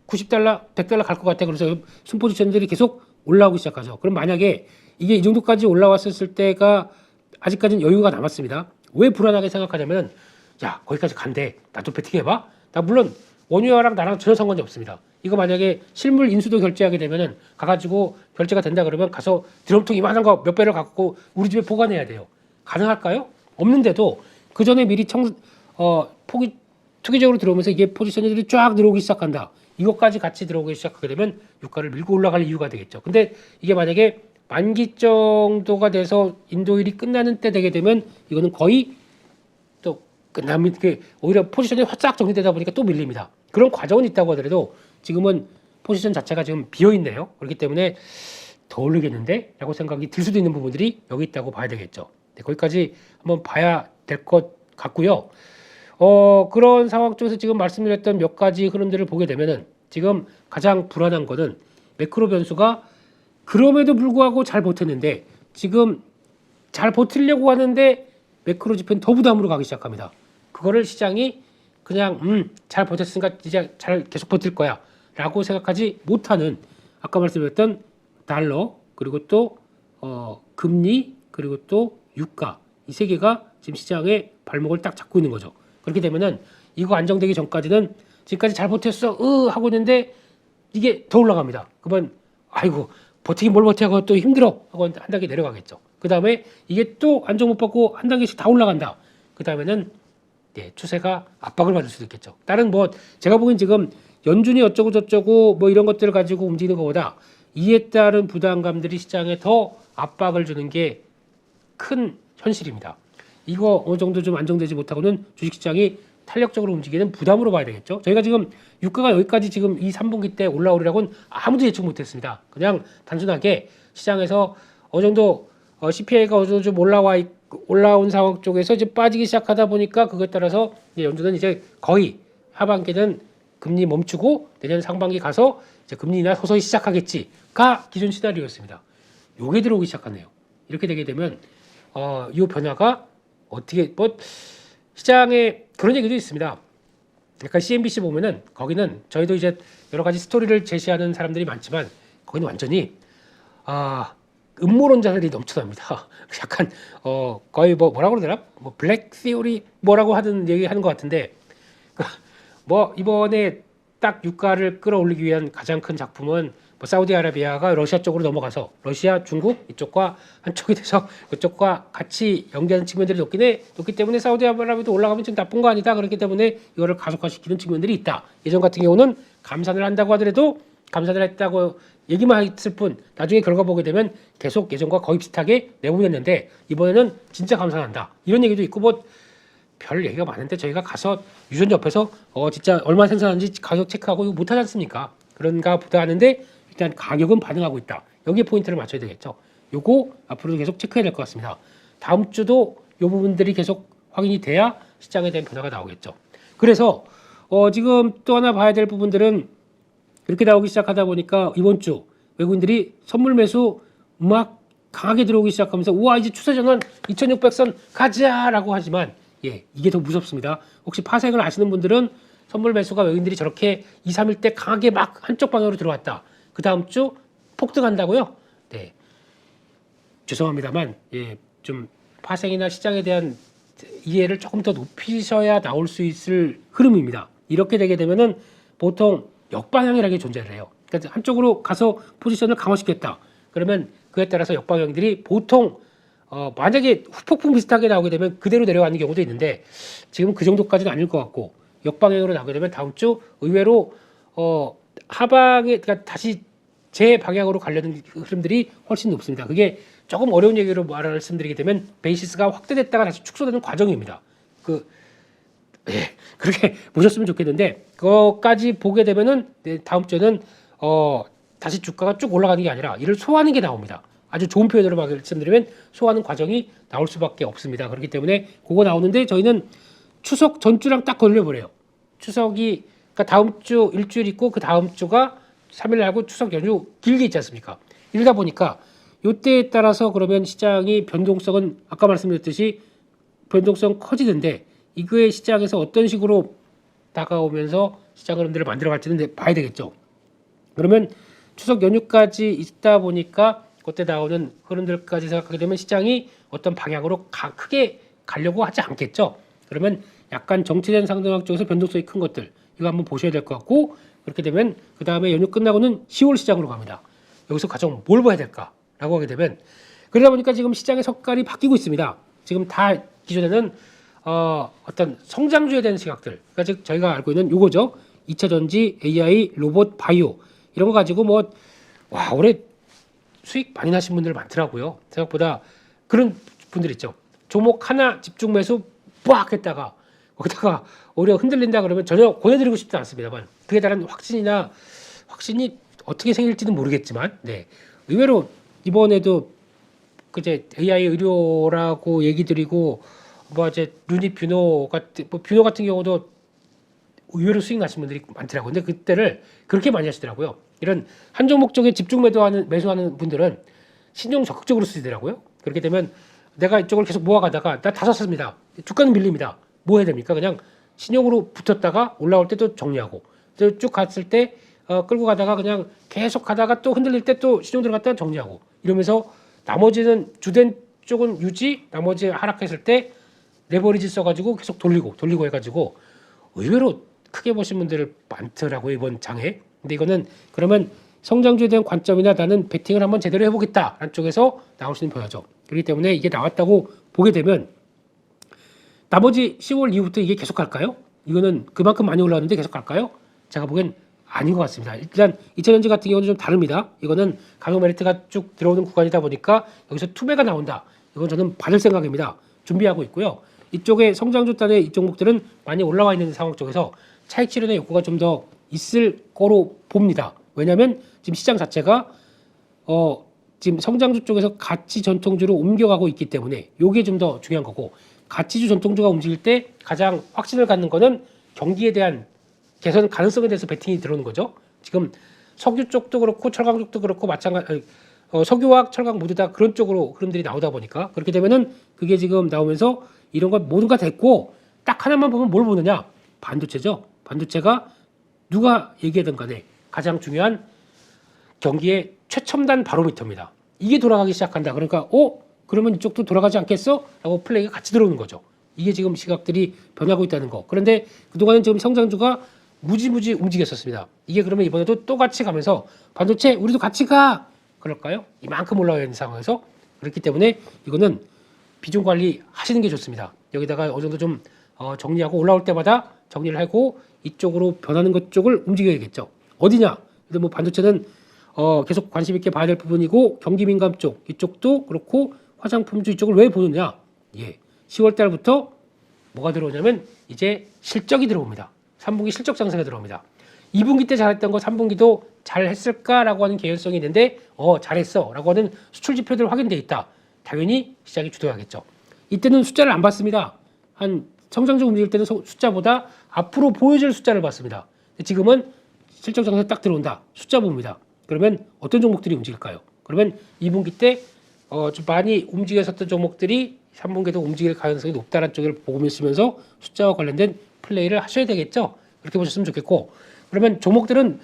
90달러, 100달러 갈 것 같아. 그래서 순 포지션들이 계속 올라오기 시작하죠. 그럼 만약에 이게 이 정도까지 올라왔었을 때가 아직까지는 여유가 남았습니다. 왜 불안하게 생각하냐면 야 거기까지 간대. 나도 배팅해봐. 나 물론 원유화랑 나랑 전혀 상관이 없습니다. 이거 만약에 실물 인수도 결제하게 되면은 가가지고 결제가 된다 그러면 가서 드럼통 이만한 거 몇 배를 갖고 우리 집에 보관해야 돼요. 가능할까요? 없는데도 그 전에 미리 투기적으로 들어오면서 이게 포지션들이 쫙 들어오기 시작한다. 이것까지 같이 들어오기 시작하게 되면 유가를 밀고 올라갈 이유가 되겠죠. 근데 이게 만약에 만기 정도가 돼서 인도일이 끝나는 때 되게 되면 이거는 거의 또 끝나면 오히려 포지션이 화싹 정리되다 보니까 또 밀립니다. 그런 과정은 있다고 하더라도 지금은 포지션 자체가 지금 비어 있네요. 그렇기 때문에 더 오르겠는데? 라고 생각이 들 수도 있는 부분들이 여기 있다고 봐야 되겠죠. 네, 거기까지 한번 봐야 될 것 같고요. 그런 상황 쪽에서 지금 말씀드렸던 몇 가지 흐름들을 보게 되면은 지금 가장 불안한 거는 매크로 변수가 그럼에도 불구하고 잘 버텼는데 지금 잘 버티려고 하는데 매크로 지표는 더 부담으로 가기 시작합니다. 그거를 시장이 그냥 잘 버텼으니까 이제 잘 계속 버틸 거야 라고 생각하지 못하는 아까 말씀드렸던 달러 그리고 또 금리 그리고 또 유가 이 세 개가 지금 시장의 발목을 딱 잡고 있는 거죠. 그렇게 되면은 이거 안정되기 전까지는 지금까지 잘 버텼어 하고 있는데 이게 더 올라갑니다. 그러면 아이고 버티긴 뭘 버티고 또 힘들어 하고 한 단계 내려가겠죠. 그 다음에 이게 또 안정 못 받고 한 단계씩 다 올라간다. 그 다음에는 추세가 압박을 받을 수도 있겠죠. 다른 뭐 제가 보기엔 지금 연준이 어쩌고 저쩌고 뭐 이런 것들을 가지고 움직이는 것보다 이에 따른 부담감들이 시장에 더 압박을 주는 게 큰 현실입니다. 이거 어느 정도 좀 안정되지 못하고는 주식시장이 탄력적으로 움직이는 부담으로 봐야 되겠죠. 저희가 지금 유가가 여기까지 지금 이 3분기 때 올라오리라고는 아무도 예측 못했습니다. 그냥 단순하게 시장에서 어느 정도 CPI가 어느 정도 좀 올라온 상황 쪽에서 이제 빠지기 시작하다 보니까 그것에 따라서 이제 연준은 이제 거의 하반기는 금리 멈추고 내년 상반기 가서 이제 금리 인하 서서히 시작하겠지가 기존 시나리오였습니다. 요게 들어오기 시작하네요. 이렇게 되게 되면 이 변화가 어떻게 뭐 시장에 그런 얘기도 있습니다. 약간 CNBC 보면은 거기는 저희도 이제 여러 가지 스토리를 제시하는 사람들이 많지만 거기는 완전히 음모론자들이 넘쳐납니다. 약간 거의 뭐라고 그러더라? 뭐 블랙 시오리 뭐라고 하는 얘기 하는 것 같은데 뭐 이번에 딱 유가를 끌어올리기 위한 가장 큰 작품은 뭐 사우디아라비아가 러시아 쪽으로 넘어가서 러시아, 중국 이쪽과 한쪽이 돼서 그쪽과 같이 연계하는 측면들이 높기 때문에 사우디아라비아도 올라가면 좀 나쁜 거 아니다. 그렇기 때문에 이거를 가속화시키는 측면들이 있다. 예전 같은 경우는 감산을 한다고 하더라도 감산을 했다고 얘기만 했을 뿐 나중에 결과 보게 되면 계속 예전과 거의 비슷하게 내보냈는데 이번에는 진짜 감산한다. 이런 얘기도 있고 뭐 별 얘기가 많은데 저희가 가서 유전 옆에서 진짜 얼마 생산하는지 가격 체크하고 이거 못하지 않습니까? 그런가 보다 하는데 일단 가격은 반응하고 있다. 여기에 포인트를 맞춰야 되겠죠. 요거 앞으로도 계속 체크해야 될 것 같습니다. 다음 주도 요 부분들이 계속 확인이 돼야 시장에 대한 변화가 나오겠죠. 그래서 지금 또 하나 봐야 될 부분들은 이렇게 나오기 시작하다 보니까 이번 주 외국인들이 선물 매수 막 강하게 들어오기 시작하면서 우와 이제 추세 전환 2600선 가자라고 하지만 이게 더 무섭습니다. 혹시 파생을 아시는 분들은 선물 매수가 외국인들이 저렇게 2, 3일 때 강하게 막 한쪽 방향으로 들어왔다. 그 다음 주 폭등한다고요? 네. 죄송합니다만 좀 파생이나 시장에 대한 이해를 조금 더 높이셔야 나올 수 있을 흐름입니다. 이렇게 되게 되면은 보통 역방향이라는 게 존재를 해요. 그러니까 한쪽으로 가서 포지션을 강화시켰다. 그러면 그에 따라서 역방향들이 보통 만약에 후폭풍 비슷하게 나오게 되면 그대로 내려가는 경우도 있는데 지금 그 정도까지는 아닐 것 같고 역방향으로 나오게 되면 다음 주 의외로 하방에 그러니까 다시 제 방향으로 가려는 흐름들이 훨씬 높습니다. 그게 조금 어려운 얘기로 말씀드리게 되면 베이시스가 확대됐다가 다시 축소되는 과정입니다. 그렇게 보셨으면 좋겠는데 그거까지 보게 되면은 다음 주에는 다시 주가가 쭉 올라가는 게 아니라 이를 소화하는 게 나옵니다. 아주 좋은 표현으로 말씀드리면 소화하는 과정이 나올 수밖에 없습니다. 그렇기 때문에 그거 나오는데 저희는 추석 전주랑 딱 걸려버려요. 추석이 그러니까 다음 주 일주일 있고 그 다음 주가 3일 날고 추석 연휴 길게 있지 않습니까? 이러다 보니까 이때에 따라서 그러면 시장이 변동성은 아까 말씀드렸듯이 변동성 커지는데 이거의 시장에서 어떤 식으로 다가오면서 시장 흐름들을 만들어갈지는 봐야 되겠죠. 그러면 추석 연휴까지 있다 보니까 그때 나오는 흐름들까지 생각하게 되면 시장이 어떤 방향으로 크게 가려고 하지 않겠죠. 그러면 약간 정체된 상승학 쪽에서 변동성이 큰 것들 이거 한번 보셔야 될 것 같고 그렇게 되면 그 다음에 연휴 끝나고는 10월 시장으로 갑니다. 여기서 가장 뭘 봐야 될까라고 하게 되면 그러다 보니까 지금 시장의 색깔이 바뀌고 있습니다. 지금 다 기존에는 어떤 성장주에 대한 시각들 그러니까 즉 저희가 알고 있는 요거죠. 2차 전지, AI, 로봇, 바이오 이런 거 가지고 올해 수익 많이 나신 분들 많더라고요. 생각보다 그런 분들 있죠. 종목 하나 집중 매수 빡 했다가 거기다가 오히려 흔들린다 그러면 전혀 권해드리고 싶지 않습니다만 그에 따른 확신이 어떻게 생길지는 모르겠지만 의외로 이번에도 그제 AI 의료라고 얘기 드리고 이제 유닛 뷰노 같은 경우도 의외로 수익 나신 분들이 많더라고요. 근데 그때를 그렇게 많이 하시더라고요. 이런 한 종목 쪽에 집중 매수하는 분들은 신용 적극적으로 쓰시더라고요. 그렇게 되면 내가 이쪽을 계속 모아가다가 나 다 샀습니다. 주가는 밀립니다. 뭐 해야 됩니까? 그냥 신용으로 붙었다가 올라올 때 또 정리하고 쭉 갔을 때 끌고 가다가 그냥 계속 가다가 또 흔들릴 때 또 신용 들어갔다가 정리하고 이러면서 나머지는 주된 쪽은 유지 나머지 하락했을 때 레버리지 써가지고 계속 돌리고 해가지고 의외로 크게 보신 분들 많더라고요 이번 장에. 근데 이거는 그러면 성장주에 대한 관점이나 나는 베팅을 한번 제대로 해보겠다라는 쪽에서 나올 수 있는 변화죠. 그렇기 때문에 이게 나왔다고 보게 되면 나머지 10월 이후부터 이게 계속 갈까요? 이거는 그만큼 많이 올라왔는데 계속 갈까요? 제가 보기엔 아닌 것 같습니다. 일단 2차전지 같은 경우는 좀 다릅니다. 이거는 가격 메리트가 쭉 들어오는 구간이다 보니까 여기서 투매가 나온다. 이건 저는 받을 생각입니다. 준비하고 있고요. 이쪽에 성장주 단의 이 종목들은 많이 올라와 있는 상황 쪽에서 차익 실현의 욕구가 좀 더 있을 거로 봅니다. 왜냐하면 지금 시장 자체가 지금 성장주 쪽에서 가치 전통주로 옮겨가고 있기 때문에 이게 좀 더 중요한 거고 가치주 전통주가 움직일 때 가장 확신을 갖는 거는 경기에 대한 개선 가능성에 대해서 베팅이 들어오는 거죠. 지금 석유 쪽도 그렇고 철강 쪽도 그렇고 마찬가지 석유와 철강 모두 다 그런 쪽으로 흐름들이 나오다 보니까 그렇게 되면은 그게 지금 나오면서 이런 거 모두가 됐고 딱 하나만 보면 뭘 보느냐 반도체죠. 반도체가 누가 얘기하든 간에 가장 중요한 경기의 최첨단 바로미터입니다. 이게 돌아가기 시작한다. 그러니까 그러면 이쪽도 돌아가지 않겠어? 라고 플레이가 같이 들어오는 거죠. 이게 지금 시각들이 변하고 있다는 거. 그런데 그동안은 지금 성장주가 무지무지 움직였었습니다. 이게 그러면 이번에도 또 같이 가면서 반도체 우리도 같이 가! 그럴까요? 이만큼 올라와 있는 상황에서 그렇기 때문에 이거는 비중 관리 하시는 게 좋습니다. 여기다가 어느 정도 좀 정리하고 올라올 때마다 정리를 하고 이쪽으로 변하는 것 쪽을 움직여야겠죠. 어디냐? 근데 반도체는 계속 관심 있게 봐야 될 부분이고 경기 민감 쪽 이쪽도 그렇고 화장품주 이쪽을 왜 보느냐? 10월 달부터 뭐가 들어오냐면 이제 실적이 들어옵니다. 3분기 실적 장세가 들어옵니다. 2분기 때 잘했던 거 3분기도 잘했을까라고 하는 개연성이 있는데 잘했어라고 하는 수출 지표들 확인돼 있다. 당연히 시장이 주도하겠죠. 이때는 숫자를 안 봤습니다. 한 성장주 움직일 때는 숫자보다 앞으로 보여질 숫자를 봤습니다. 지금은 실적 장세 딱 들어온다. 숫자 봅니다. 그러면 어떤 종목들이 움직일까요? 그러면 2분기 때 좀 많이 움직였었던 종목들이 3분기에도 움직일 가능성이 높다는 쪽을 보시면서 숫자와 관련된 플레이를 하셔야 되겠죠. 그렇게 보셨으면 좋겠고 그러면 종목들은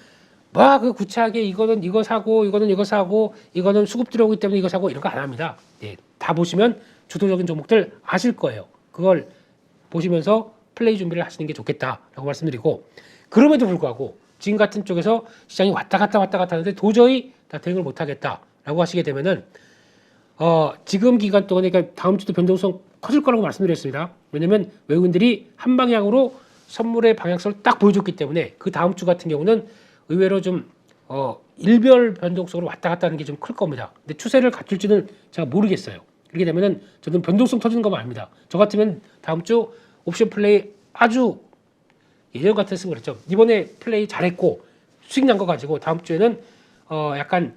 뭐 그 구차하게 이거는 이거 사고 이거는 이거 사고 이거는 수급 들어오기 때문에 이거 사고 이런 거 안 합니다. 예, 다 보시면 주도적인 종목들 아실 거예요. 그걸 보시면서 플레이 준비를 하시는 게 좋겠다라고 말씀드리고, 그럼에도 불구하고 지금 같은 쪽에서 시장이 왔다 갔다 하는데 도저히 다 대응을 못 하겠다라고 하시게 되면은 지금 기간 동안에, 그러니까 다음 주도 변동성 커질 거라고 말씀드렸습니다. 왜냐면 외국인들이 한 방향으로 선물의 방향성을 딱 보여줬기 때문에 그 다음 주 같은 경우는 의외로 좀 일별 변동성으로 왔다 갔다 하는 게 좀 클 겁니다. 근데 추세를 갖출지는 제가 모르겠어요. 그렇게 되면은 저는 변동성 터지는 거만 압니다. 저 같으면 다음 주 옵션 플레이 아주 예전 같았으면 그랬죠. 이번에 플레이 잘했고 수익 난 거 가지고 다음 주에는 약간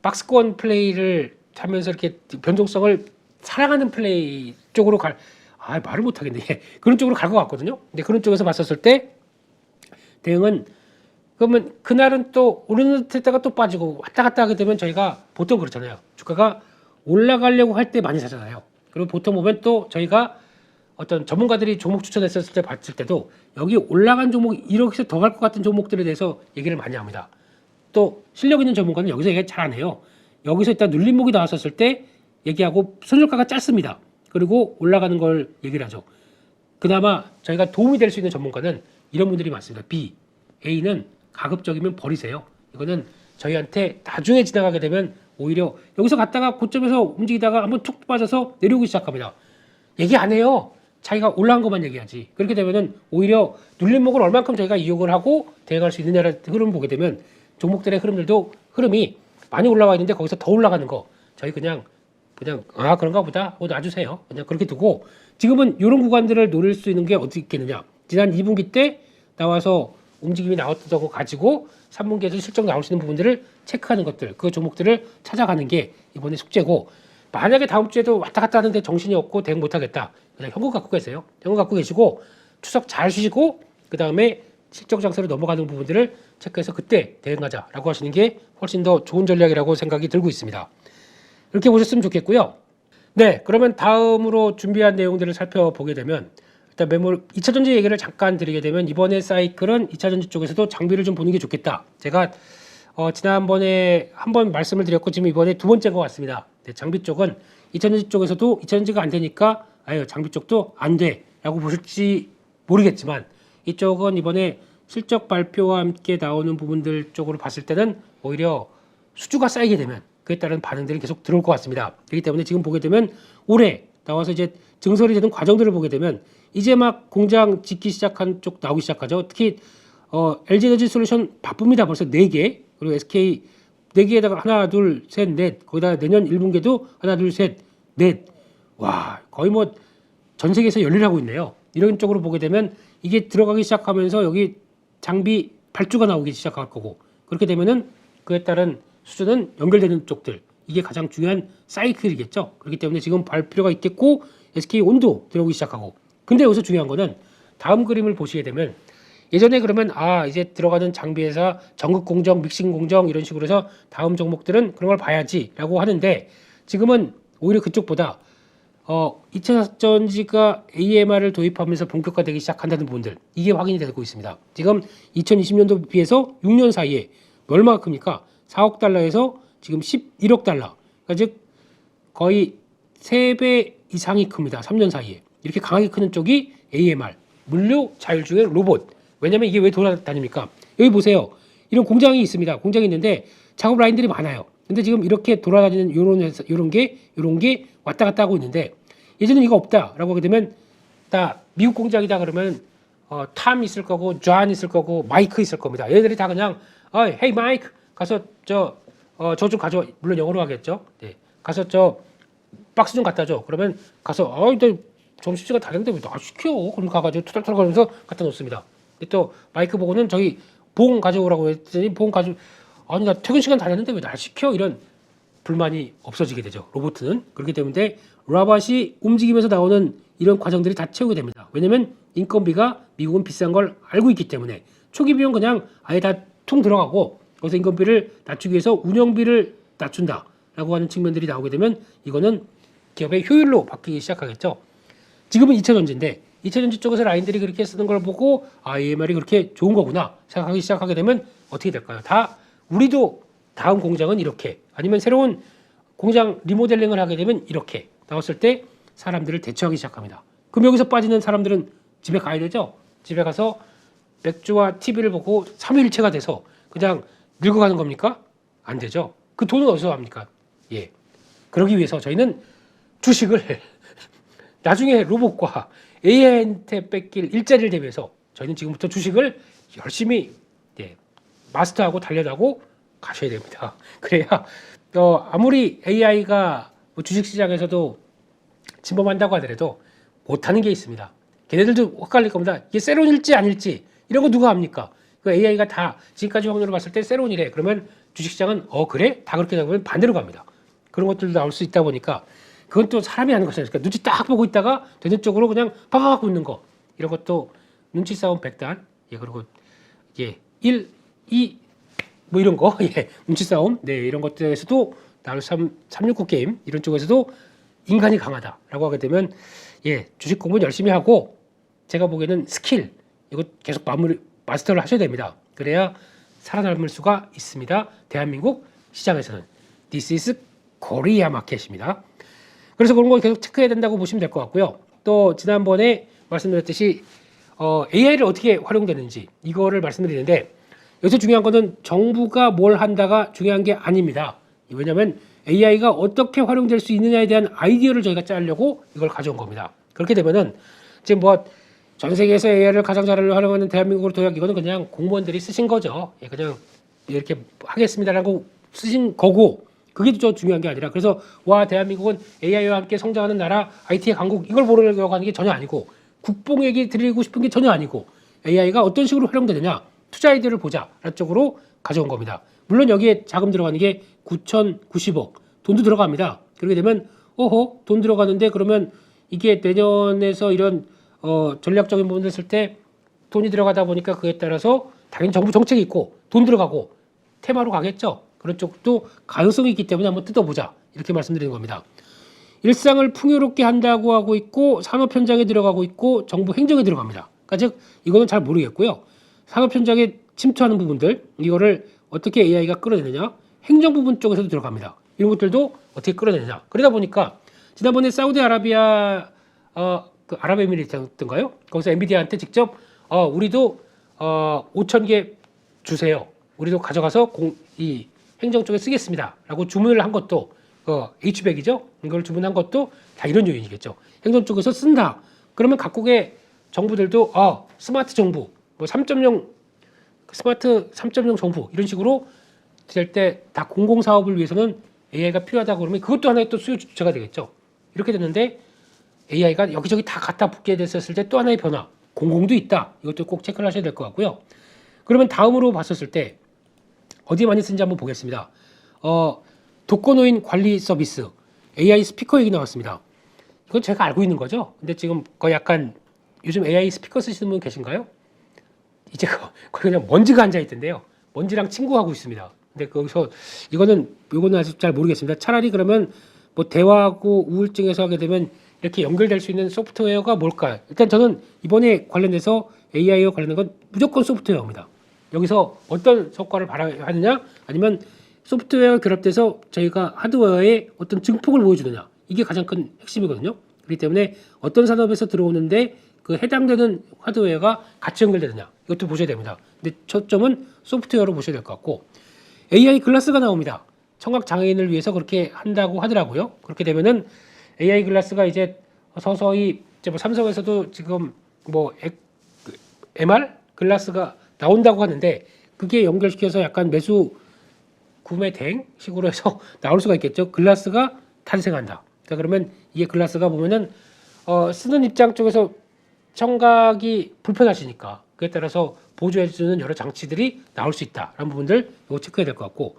박스권 플레이를 하면서 이렇게 변동성을 사랑하는 플레이 쪽으로 말을 못 하겠네. 그런 쪽으로 갈 것 같거든요. 근데 그런 쪽에서 봤었을 때 대응은, 그러면 그날은 또 오르는 듯했다가 또 빠지고 왔다 갔다 하게 되면 저희가 보통 그렇잖아요. 주가가 올라가려고 할 때 많이 사잖아요. 그리고 보통 보면 또 저희가 어떤 전문가들이 종목 추천했었을 때 봤을 때도 여기 올라간 종목 이렇게 더 갈 것 같은 종목들에 대해서 얘기를 많이 합니다. 또 실력 있는 전문가는 여기서 얘기 잘 안 해요. 여기서 일단 눌림목이 나왔었을 때 얘기하고 손절가가 짧습니다. 그리고 올라가는 걸 얘기를 하죠. 그나마 저희가 도움이 될 수 있는 전문가는 이런 분들이 많습니다. B, A는 가급적이면 버리세요. 이거는 저희한테 나중에 지나가게 되면 오히려 여기서 갔다가 고점에서 움직이다가 한번 툭 빠져서 내려오기 시작합니다. 얘기 안 해요. 자기가 올라간 것만 얘기하지. 그렇게 되면은 오히려 눌림목을 얼만큼 저희가 이용을 하고 대응할 수 있느냐를 흐름을 보게 되면 종목들의 흐름들도 흐름이 많이 올라와 있는데 거기서 더 올라가는 거 저희 그냥 그런가 보다 하고 놔주세요. 그냥 그렇게 두고, 지금은 이런 구간들을 노릴 수 있는 게 어디 있겠느냐. 지난 2분기 때 나와서 움직임이 나왔다고 가지고 3분기에서 실적 나올 수 있는 부분들을 체크하는 것들, 그 종목들을 찾아가는 게 이번에 숙제고, 만약에 다음 주에도 왔다 갔다 하는데 정신이 없고 대응 못하겠다, 그냥 현금 갖고 계세요. 현금 갖고 계시고 추석 잘 쉬시고 그 다음에 실적 장세로 넘어가는 부분들을 체크해서 그때 대응하자라고 하시는 게 훨씬 더 좋은 전략이라고 생각이 들고 있습니다. 이렇게 보셨으면 좋겠고요. 네, 그러면 다음으로 준비한 내용들을 살펴보게 되면, 일단 매물 2차전지 얘기를 잠깐 드리게 되면, 이번에 사이클은 2차전지 쪽에서도 장비를 좀 보는 게 좋겠다. 제가 지난번에 한번 말씀을 드렸고 지금 이번에 두 번째인 것 같습니다. 네, 장비 쪽은 2차전지 쪽에서도 2차전지가 안 되니까 장비 쪽도 안 돼라고 보실지 모르겠지만, 이쪽은 이번에 실적 발표와 함께 나오는 부분들 쪽으로 봤을 때는 오히려 수주가 쌓이게 되면 그에 따른 반응들이 계속 들어올 것 같습니다. 그렇기 때문에 지금 보게 되면 올해 나와서 이제 증설이 되는 과정들을 보게 되면 이제 막 공장 짓기 시작한 쪽 나오기 시작하죠. 특히 LG에너지 솔루션 바쁩니다. 벌써 4개, 그리고 SK 4개에다가 하나 둘 셋 넷, 거기다 내년 1분기에도 하나 둘 셋 넷, 와 거의 뭐 전 세계에서 열일하고 있네요. 이런 쪽으로 보게 되면 이게 들어가기 시작하면서 여기 장비 발주가 나오기 시작할 거고, 그렇게 되면은 그에 따른 수준은 연결되는 쪽들, 이게 가장 중요한 사이클이겠죠. 그렇기 때문에 지금 발표가 있겠고 SK 온도 들어오기 시작하고, 근데 여기서 중요한 거는 다음 그림을 보시게 되면, 예전에 그러면 이제 들어가는 장비회사 전극 공정, 믹싱 공정 이런 식으로 해서 다음 종목들은 그런 걸 봐야지라고 하는데, 지금은 오히려 그쪽보다 2차 전지가 AMR을 도입하면서 본격화되기 시작한다는 부분들, 이게 확인이 되고 있습니다. 지금 2020년도 비해서 6년 사이에 얼마큼입니까? 4억 달러에서 지금 11억 달러, 그러니까 즉 거의 3배 이상이 큽니다. 3년 사이에. 이렇게 강하게 크는 쪽이 AMR, 물류 자율주행 로봇. 왜냐면 이게 왜 돌아다닙니까? 여기 보세요. 이런 공장이 있습니다. 공장이 있는데 작업 라인들이 많아요. 근데 지금 이렇게 돌아다니는 요런 게 왔다 갔다 하고 있는데, 예전에 이거 없다라고 하게 되면 다 미국 공장이다 그러면 탐 있을 거고 존 있을 거고 마이크 있을 겁니다. 얘들이 다 그냥 헤이 마이크 가서 저 좀 가져. 물론 영어로 하겠죠. 네. 가서 저 박스 좀 갖다 줘. 그러면 가서 근데 점심시간 다 됐는데 왜 나 시켜? 그럼 가가지고 투덜투덜 거리면서 갖다 놓습니다. 근데 또 마이크 보고는 저기 봉 가져오라고 했더니 봉 가져. 아니 나 퇴근 시간 다 됐는데 왜 날 시켜? 이런 불만이 없어지게 되죠. 로봇은. 그렇기 때문에 로봇이 움직이면서 나오는 이런 과정들이 다 채우게 됩니다. 왜냐면 인건비가 미국은 비싼 걸 알고 있기 때문에 초기 비용 그냥 아예 다 통 들어가고, 거기서 인건비를 낮추기 위해서 운영비를 낮춘다라고 하는 측면들이 나오게 되면 이거는 기업의 효율로 바뀌기 시작하겠죠. 지금은 2차전지인데 2차전지 쪽에서 라인들이 그렇게 쓰는 걸 보고 AMR이 그렇게 좋은 거구나 생각하기 시작하게 되면 어떻게 될까요? 다 우리도 다음 공장은 이렇게 아니면 새로운 공장 리모델링을 하게 되면 이렇게 나왔을 때 사람들을 대처하기 시작합니다. 그럼 여기서 빠지는 사람들은 집에 가야 되죠. 집에 가서 맥주와 TV를 보고 삼위일체가 돼서 그냥 늙어가는 겁니까? 안 되죠. 그 돈은 어디서 합니까? 예. 그러기 위해서 저희는 주식을 나중에 로봇과 AI한테 뺏길 일자리를 대비해서 저희는 지금부터 주식을 열심히 마스터하고 달려가고 가셔야 됩니다. 그래야 아무리 AI가 뭐 주식시장에서도 침범한다고 하더라도 못하는 게 있습니다. 걔네들도 헷갈릴 겁니다. 이게 세론일지 아닐지 이런 거 누가 합니까? 그 AI가 다 지금까지 확률을 봤을 때 세론이래. 그러면 주식시장은 그래? 다 그렇게 되면 반대로 갑니다. 그런 것들도 나올 수 있다 보니까 그건 또 사람이 하는 것이니까 그러니까 눈치 딱 보고 있다가 되는 쪽으로 그냥 파박 웃는 거 이런 것도 눈치 싸움 100단 그리고 1, 2 뭐 이런 거 눈치 싸움 이런 것들에서도 나올 369 게임 이런 쪽에서도 인간이 강하다라고 하게 되면 주식 공부는 열심히 하고 제가 보기에는 스킬 이거 계속 마스터를 하셔야 됩니다. 그래야 살아남을 수가 있습니다. 대한민국 시장에서는 This is Korea 마켓입니다. 그래서 그런 거 계속 체크해야 된다고 보시면 될 것 같고요. 또 지난번에 말씀드렸듯이 AI를 어떻게 활용되는지 이거를 말씀드리는데 여기서 중요한 거는 정부가 뭘 한다가 중요한 게 아닙니다. 왜냐하면 AI가 어떻게 활용될 수 있느냐에 대한 아이디어를 저희가 짜려고 이걸 가져온 겁니다. 그렇게 되면은 지금 뭐 전 세계에서 AI를 가장 잘 활용하는 대한민국으로 도약 이거는 그냥 공무원들이 쓰신 거죠. 그냥 이렇게 하겠습니다라고 쓰신 거고 그게 더 중요한 게 아니라 그래서 와 대한민국은 AI와 함께 성장하는 나라 IT의 강국 이걸 보려고 하는 게 전혀 아니고 국뽕 얘기 드리고 싶은 게 전혀 아니고 AI가 어떤 식으로 활용되느냐 투자 아이디어를 보자 라는 쪽으로 가져온 겁니다. 물론 여기에 자금 들어가는 게 9,090억 돈도 들어갑니다. 그렇게 되면 돈 들어가는데 그러면 이게 내년에서 이런 전략적인 부분을 쓸 때 돈이 들어가다 보니까 그에 따라서 당연히 정부 정책이 있고 돈 들어가고 테마로 가겠죠. 그런 쪽도 가능성이 있기 때문에 한번 뜯어보자 이렇게 말씀드리는 겁니다. 일상을 풍요롭게 한다고 하고 있고 산업 현장에 들어가고 있고 정부 행정에 들어갑니다. 그러니까 즉 이거는 잘 모르겠고요. 산업 현장에 침투하는 부분들 이거를 어떻게 AI가 끌어내느냐 행정 부분 쪽에서도 들어갑니다. 이런 것들도 어떻게 끌어내느냐 그러다 보니까 지난번에 사우디아라비아 그 아랍에미리트였던가요? 거기서 엔비디아한테 직접 우리도 5,000개 주세요. 우리도 가져가서 이 행정 쪽에 쓰겠습니다. 라고 주문을 한 것도 H백이죠. 이걸 주문한 것도 다 이런 요인이겠죠. 행정 쪽에서 쓴다. 그러면 각국의 정부들도 스마트 정부, 뭐 3.0 스마트 3.0 정부 이런 식으로 될 때 다 공공사업을 위해서는 AI가 필요하다고 그러면 그것도 하나의 또 수요 주체가 되겠죠. 이렇게 됐는데 AI가 여기저기 다 갖다 붙게 됐었을 때 또 하나의 변화, 공공도 있다. 이것도 꼭 체크를 하셔야 될 것 같고요. 그러면 다음으로 봤었을 때 어디에 많이 쓰는지 한번 보겠습니다. 독거노인 관리 서비스 AI 스피커 얘기 나왔습니다. 이건 제가 알고 있는 거죠. 근데 지금 거의 약간 요즘 AI 스피커 쓰시는 분 계신가요? 이제 거기 그냥 먼지가 앉아 있던데요. 먼지랑 친구하고 있습니다. 근데 거기서 요거는 아직 잘 모르겠습니다. 차라리 그러면 뭐 대화하고 우울증에서 하게 되면 이렇게 연결될 수 있는 소프트웨어가 뭘까? 일단 저는 이번에 관련돼서 AI와 관련된 건 무조건 소프트웨어입니다. 여기서 어떤 성과를 발휘하느냐 아니면 소프트웨어가 결합돼서 저희가 하드웨어의 어떤 증폭을 보여주느냐 이게 가장 큰 핵심이거든요. 그렇기 때문에 어떤 산업에서 들어오는데 그 해당되는 하드웨어가 같이 연결되느냐 이것도 보셔야 됩니다. 근데 초점은 소프트웨어로 보셔야 될 것 같고 AI 글라스가 나옵니다. 청각 장애인을 위해서 그렇게 한다고 하더라고요. 그렇게 되면은 AI 글라스가 이제 서서히 이제 뭐 삼성에서도 지금 뭐 MR 글라스가 나온다고 하는데 그게 연결시켜서 약간 매수 구매 대행 식으로 해서 나올 수가 있겠죠. 글라스가 탄생한다. 자, 그러면 이게 글라스가 보면은 쓰는 입장 쪽에서 청각이 불편하시니까 그에 따라서 보조해주는 여러 장치들이 나올 수 있다라는 부분들 이거 체크해야 될 것 같고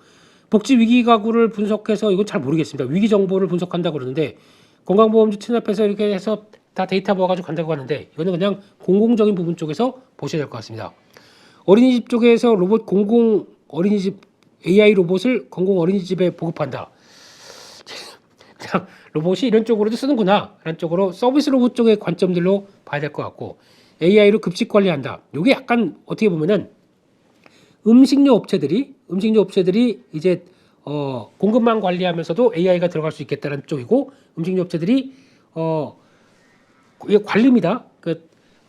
복지 위기 가구를 분석해서 이건 잘 모르겠습니다. 위기 정보를 분석한다고 그러는데 건강보험주 취납해서 이렇게 해서 다 데이터 모아가지고 간다고 하는데 이거는 그냥 공공적인 부분 쪽에서 보셔야 될 것 같습니다. 어린이집 쪽에서 어린이집 AI 로봇을 공공 어린이집에 보급한다. 그냥 로봇이 이런 쪽으로도 쓰는구나 라는 쪽으로 서비스 로봇 쪽의 관점들로 봐야 될 것 같고 AI로 급식 관리한다. 이게 약간 어떻게 보면은 음식료 업체들이 이제 공급망 관리하면서도 AI가 들어갈 수 있겠다는 쪽이고, 음식료 업체들이 이게 관리입니다. 그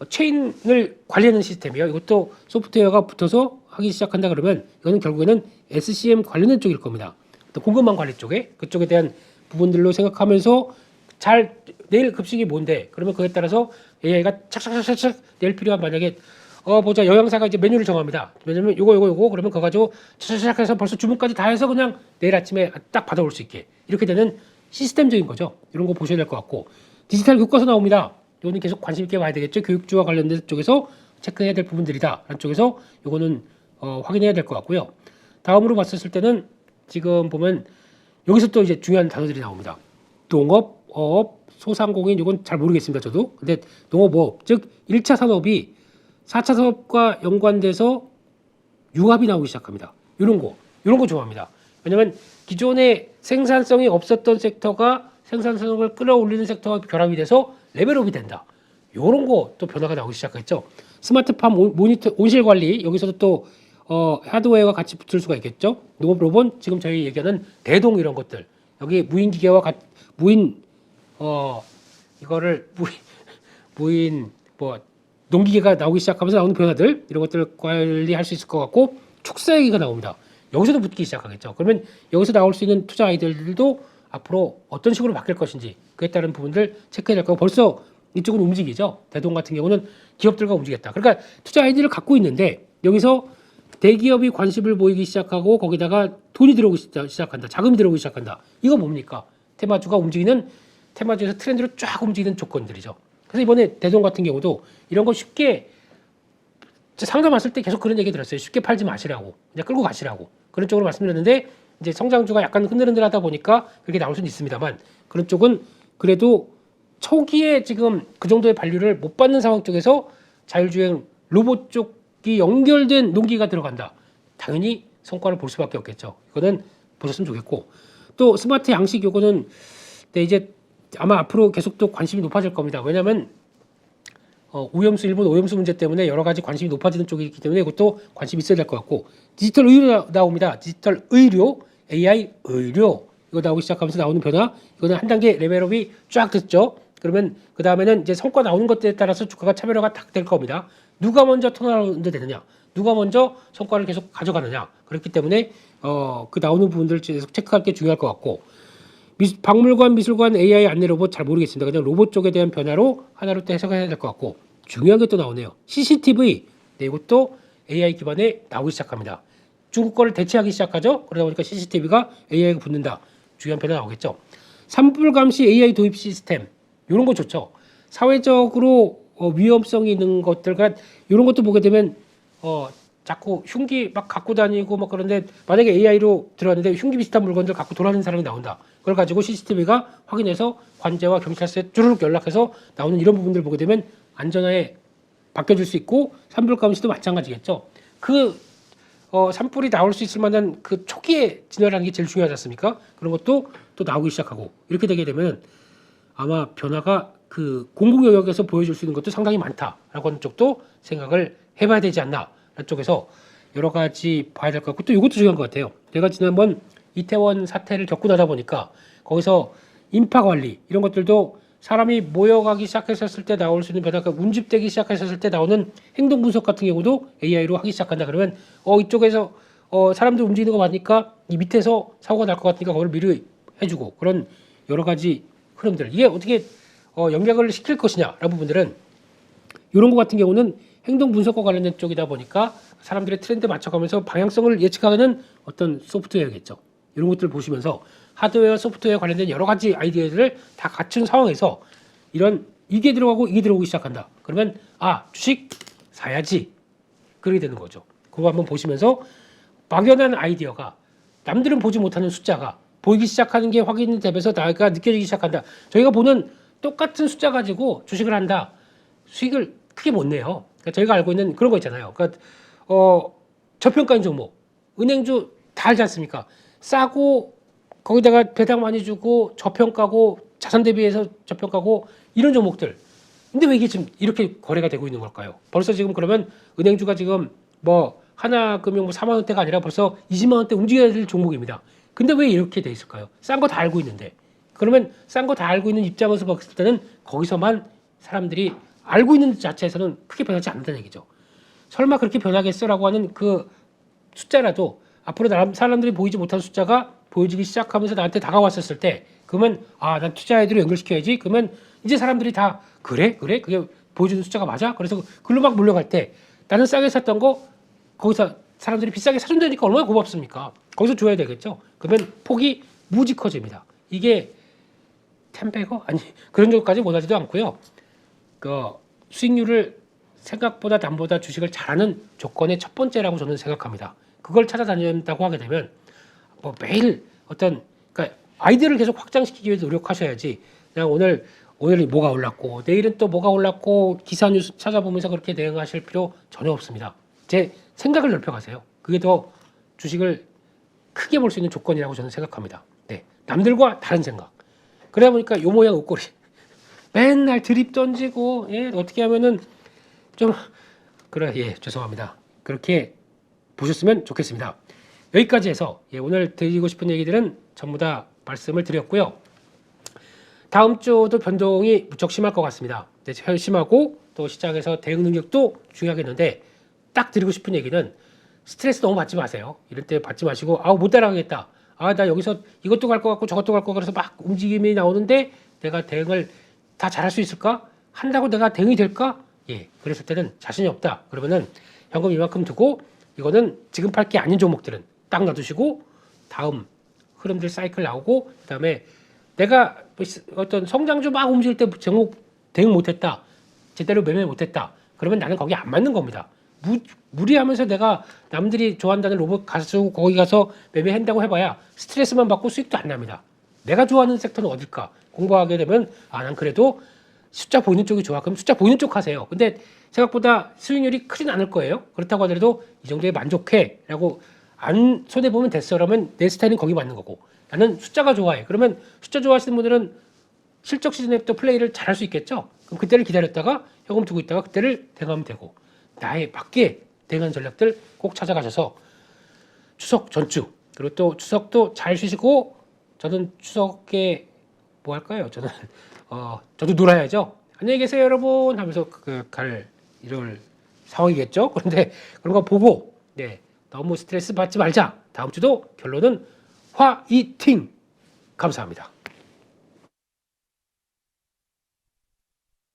체인을 관리하는 시스템이에요. 이것도 소프트웨어가 붙어서 하기 시작한다 그러면 이거는 결국에는 SCM 관련된 쪽일 겁니다. 또 공급망 관리 쪽에 그쪽에 대한 부분들로 생각하면서 잘 내일 급식이 뭔데? 그러면 그에 따라서 AI가 착착착착 내일 필요한 만약에 보자 영양사가 이제 메뉴를 정합니다. 왜냐면 요거 그러면 그거 가지고 착착착 해서 벌써 주문까지 다 해서 그냥 내일 아침에 딱 받아올 수 있게 이렇게 되는 시스템적인 거죠. 이런 거 보셔야 될 것 같고 디지털 교과서 나옵니다. 이거는 계속 관심 있게 봐야 되겠죠. 교육주와 관련된 쪽에서 체크해야 될 부분들이다. 라는 쪽에서 이거는 확인해야 될 것 같고요. 다음으로 봤었을 때는 지금 보면 여기서 또 이제 중요한 단어들이 나옵니다. 농업, 어업, 소상공인 이건 잘 모르겠습니다. 저도. 근데 농업, 어업 즉 1차 산업이 4차 산업과 연관돼서 융합이 나오기 시작합니다. 이런 거 좋아합니다. 왜냐하면 기존에 생산성이 없었던 섹터가 생산성을 끌어올리는 섹터가 결합이 돼서 레벨업이 된다. 이런 거 또 변화가 나오기 시작했죠. 스마트팜 모니터 온실 관리 여기서도 또 하드웨어와 같이 붙을 수가 있겠죠. 농업 로봇 지금 저희 얘기하는 대동 이런 것들 여기 무인 기계와 이거를 무인 뭐 농기계가 나오기 시작하면서 나오는 변화들 이런 것들을 관리할 수 있을 것 같고 축사 얘기가 나옵니다. 여기서도 붙기 시작하겠죠. 그러면 여기서 나올 수 있는 투자 아이디어들도 앞으로 어떤 식으로 바뀔 것인지 그에 따른 부분들 체크해야 될 거고 벌써 이쪽은 움직이죠. 대동 같은 경우는 기업들과 움직였다. 그러니까 투자 아이디어를 갖고 있는데 여기서 대기업이 관심을 보이기 시작하고 거기다가 돈이 들어오기 시작한다. 자금이 들어오기 시작한다. 이거 뭡니까? 테마주가 움직이는 테마주에서 트렌드로 쫙 움직이는 조건들이죠. 그래서 이번에 대동 같은 경우도 이런 거 쉽게 상담 왔을 때 계속 그런 얘기 들었어요. 쉽게 팔지 마시라고. 이제 끌고 가시라고. 그런 쪽으로 말씀드렸는데 이제 성장주가 약간 흔들흔들하다 보니까 그렇게 나올 수는 있습니다만 그런 쪽은 그래도 초기에 지금 그 정도의 밸류를 못 받는 상황 쪽에서 자율주행 로봇 쪽이 연결된 농기가 들어간다. 당연히 성과를 볼 수밖에 없겠죠. 이거는 보셨으면 좋겠고 또 스마트 양식 요거는 이제 아마 앞으로 계속 또 관심이 높아질 겁니다. 왜냐하면 오염수 일본 오염수 문제 때문에 여러 가지 관심이 높아지는 쪽이 있기 때문에 이것도 관심이 있어야 될 것 같고 디지털 의료 나옵니다. 디지털 의료, AI 의료 이거 나오기 시작하면서 나오는 변화 이거는 한 단계 레벨업이 쫙 됐죠. 그러면 그 다음에는 이제 성과 나오는 것들에 따라서 주가가 차별화가 딱 될 겁니다. 누가 먼저 턴어라운드 되느냐, 누가 먼저 성과를 계속 가져가느냐 그렇기 때문에 그 나오는 부분들 계속 체크할 게 중요할 것 같고. 박물관, 미술관, AI 안내 로봇 잘 모르겠습니다. 그냥 로봇 쪽에 대한 변화로 하나로 또 해석해야 될 것 같고 중요한 게 또 나오네요. CCTV 네, 이것도 AI 기반에 나오기 시작합니다. 중국 거를 대체하기 시작하죠. 그러다 보니까 CCTV가 AI가 붙는다. 중요한 변화 나오겠죠. 산불 감시 AI 도입 시스템 이런 거 좋죠. 사회적으로 위험성이 있는 것들과 이런 것도 보게 되면 자꾸 흉기 막 갖고 다니고 막 그런데 만약에 AI로 들어왔는데 흉기 비슷한 물건들 갖고 돌아다니는 사람이 나온다. 그걸 가지고 CCTV가 확인해서 관제와 경찰서에 쭈르륵 연락해서 나오는 이런 부분들을 보게 되면 안전하게 바뀌어줄 수 있고 산불 감시도 마찬가지겠죠. 그 산불이 나올 수 있을 만한 그 초기에 진화라는 게 제일 중요하지 않습니까? 그런 것도 또 나오기 시작하고 이렇게 되게 되면 아마 변화가 그 공공 영역에서 보여줄 수 있는 것도 상당히 많다라고 하는 쪽도 생각을 해봐야 되지 않나 쪽에서 여러 가지 봐야 될 것 같고 또 이것도 중요한 것 같아요. 제가 지난번 이태원 사태를 겪고 나다 보니까 거기서 인파 관리 이런 것들도 사람이 모여가기 시작했었을 때 나올 수 있는 변화가 운집되기 시작했었을 때 나오는 행동 분석 같은 경우도 AI로 하기 시작한다 그러면 이쪽에서 사람들 움직이는 거 맞으니까 이 밑에서 사고가 날 것 같으니까 그걸 미리 해주고 그런 여러 가지 흐름들 이게 어떻게 연결을 시킬 것이냐라는 부분들은 이런 거 같은 경우는 행동 분석과 관련된 쪽이다 보니까 사람들의 트렌드에 맞춰가면서 방향성을 예측하는 어떤 소프트웨어겠죠. 이런 것들을 보시면서 하드웨어, 소프트웨어 관련된 여러 가지 아이디어들을 다 갖춘 상황에서 이게 들어가고 이게 들어오기 시작한다. 그러면 주식 사야지. 그렇게 되는 거죠. 그거 한번 보시면서 막연한 아이디어가 남들은 보지 못하는 숫자가 보이기 시작하는 게 확인이 되면서 나가 느껴지기 시작한다. 저희가 보는 똑같은 숫자 가지고 주식을 한다. 수익을 크게 못 내요. 그러니까 저희가 알고 있는 그런 거 있잖아요. 그러니까 저평가인 종목, 은행주 다 알지 않습니까? 싸고 거기다가 배당 많이 주고 저평가고 자산 대비해서 저평가고 이런 종목들. 근데 왜 이게 지금 이렇게 거래가 되고 있는 걸까요? 벌써 지금 그러면 은행주가 지금 하나금융 뭐 4만 원대가 아니라 벌써 20만 원대 움직여야 될 종목입니다. 근데 왜 이렇게 돼 있을까요? 싼 거 다 알고 있는데. 그러면 싼 거 다 알고 있는 입장에서 봤을 때는 거기서만 사람들이 알고 있는 자체에서는 크게 변하지 않는다는 얘기죠. 설마 그렇게 변하겠어라고 하는 그 숫자라도 앞으로 사람들이 보이지 못한 숫자가 보여지기 시작하면서 나한테 다가왔었을 때 그러면 난 투자 애들을 연결시켜야지. 그러면 이제 사람들이 다 그래 그게 보여주는 숫자가 맞아. 그래서 글로 막 몰려갈 때 나는 싸게 샀던 거 거기서 사람들이 비싸게 사준다니까 얼마나 고맙습니까? 거기서 줘야 되겠죠. 그러면 폭이 무지 커집니다. 이게 10배거? 아니 그런 정도까지 못하지도 않고요. 그 수익률을 생각보다 남보다 주식을 잘하는 조건의 첫 번째라고 저는 생각합니다. 그걸 찾아다닌다고 하게 되면 뭐 매일 그러니까 아이디어를 계속 확장시키기 위해서 노력하셔야지. 그냥 오늘이 뭐가 올랐고 내일은 또 뭐가 올랐고 기사 뉴스 찾아보면서 그렇게 대응하실 필요 전혀 없습니다. 제 생각을 넓혀가세요. 그게 더 주식을 크게 볼 수 있는 조건이라고 저는 생각합니다. 네, 남들과 다른 생각. 그러다 보니까 요 모양 옷걸이 맨날 드립 던지고 어떻게 하면은 좀 죄송합니다. 그렇게 보셨으면 좋겠습니다. 여기까지 해서 오늘 드리고 싶은 얘기들은 전부 다 말씀을 드렸고요. 다음 주도 변동이 무척 심할 것 같습니다. 심하고 또 시장에서 대응 능력도 중요하겠는데 딱 드리고 싶은 얘기는 스트레스 너무 받지 마세요. 이럴 때 받지 마시고 못 따라가겠다. 나 여기서 이것도 갈 것 같고 저것도 갈 것 같고 그래서 막 움직임이 나오는데 내가 대응을 다 잘할 수 있을까? 한다고 내가 대응이 될까? 그랬을 때는 자신이 없다. 그러면은 현금 이만큼 두고 이거는 지금 팔 게 아닌 종목들은 딱 놔두시고 다음 흐름들 사이클 나오고 그다음에 내가 어떤 성장주 막 움직일 때 종목 대응 못했다. 제대로 매매 못했다. 그러면 나는 거기 안 맞는 겁니다. 무리하면서 내가 남들이 좋아한다는 로봇 가수 거기 가서 매매한다고 해봐야 스트레스만 받고 수익도 안 납니다. 내가 좋아하는 섹터는 어딜까? 공부하게 되면 난 그래도 숫자 보이는 쪽이 좋아. 그럼 숫자 보이는 쪽 하세요. 근데 생각보다 수익률이 크진 않을 거예요. 그렇다고 하더라도 이 정도에 만족해 라고 안 손해보면 됐어 라면 내 스타일은 거기 맞는 거고 나는 숫자가 좋아해. 그러면 숫자 좋아하시는 분들은 실적 시즌에 또 플레이를 잘할 수 있겠죠. 그럼 그때를 기다렸다가 현금 두고 있다가 그때를 대응하면 되고 나에 맞게 대응하는 전략들 꼭 찾아가셔서 추석 전주 그리고 또 추석도 잘 쉬시고 저는 추석에 뭐 할까요? 저는 저도 놀아야죠. 안녕히 계세요 여러분 하면서 갈 이럴 상황이겠죠. 그런데 그런 거 보고 너무 스트레스 받지 말자. 다음 주도 결론은 화이팅! 감사합니다.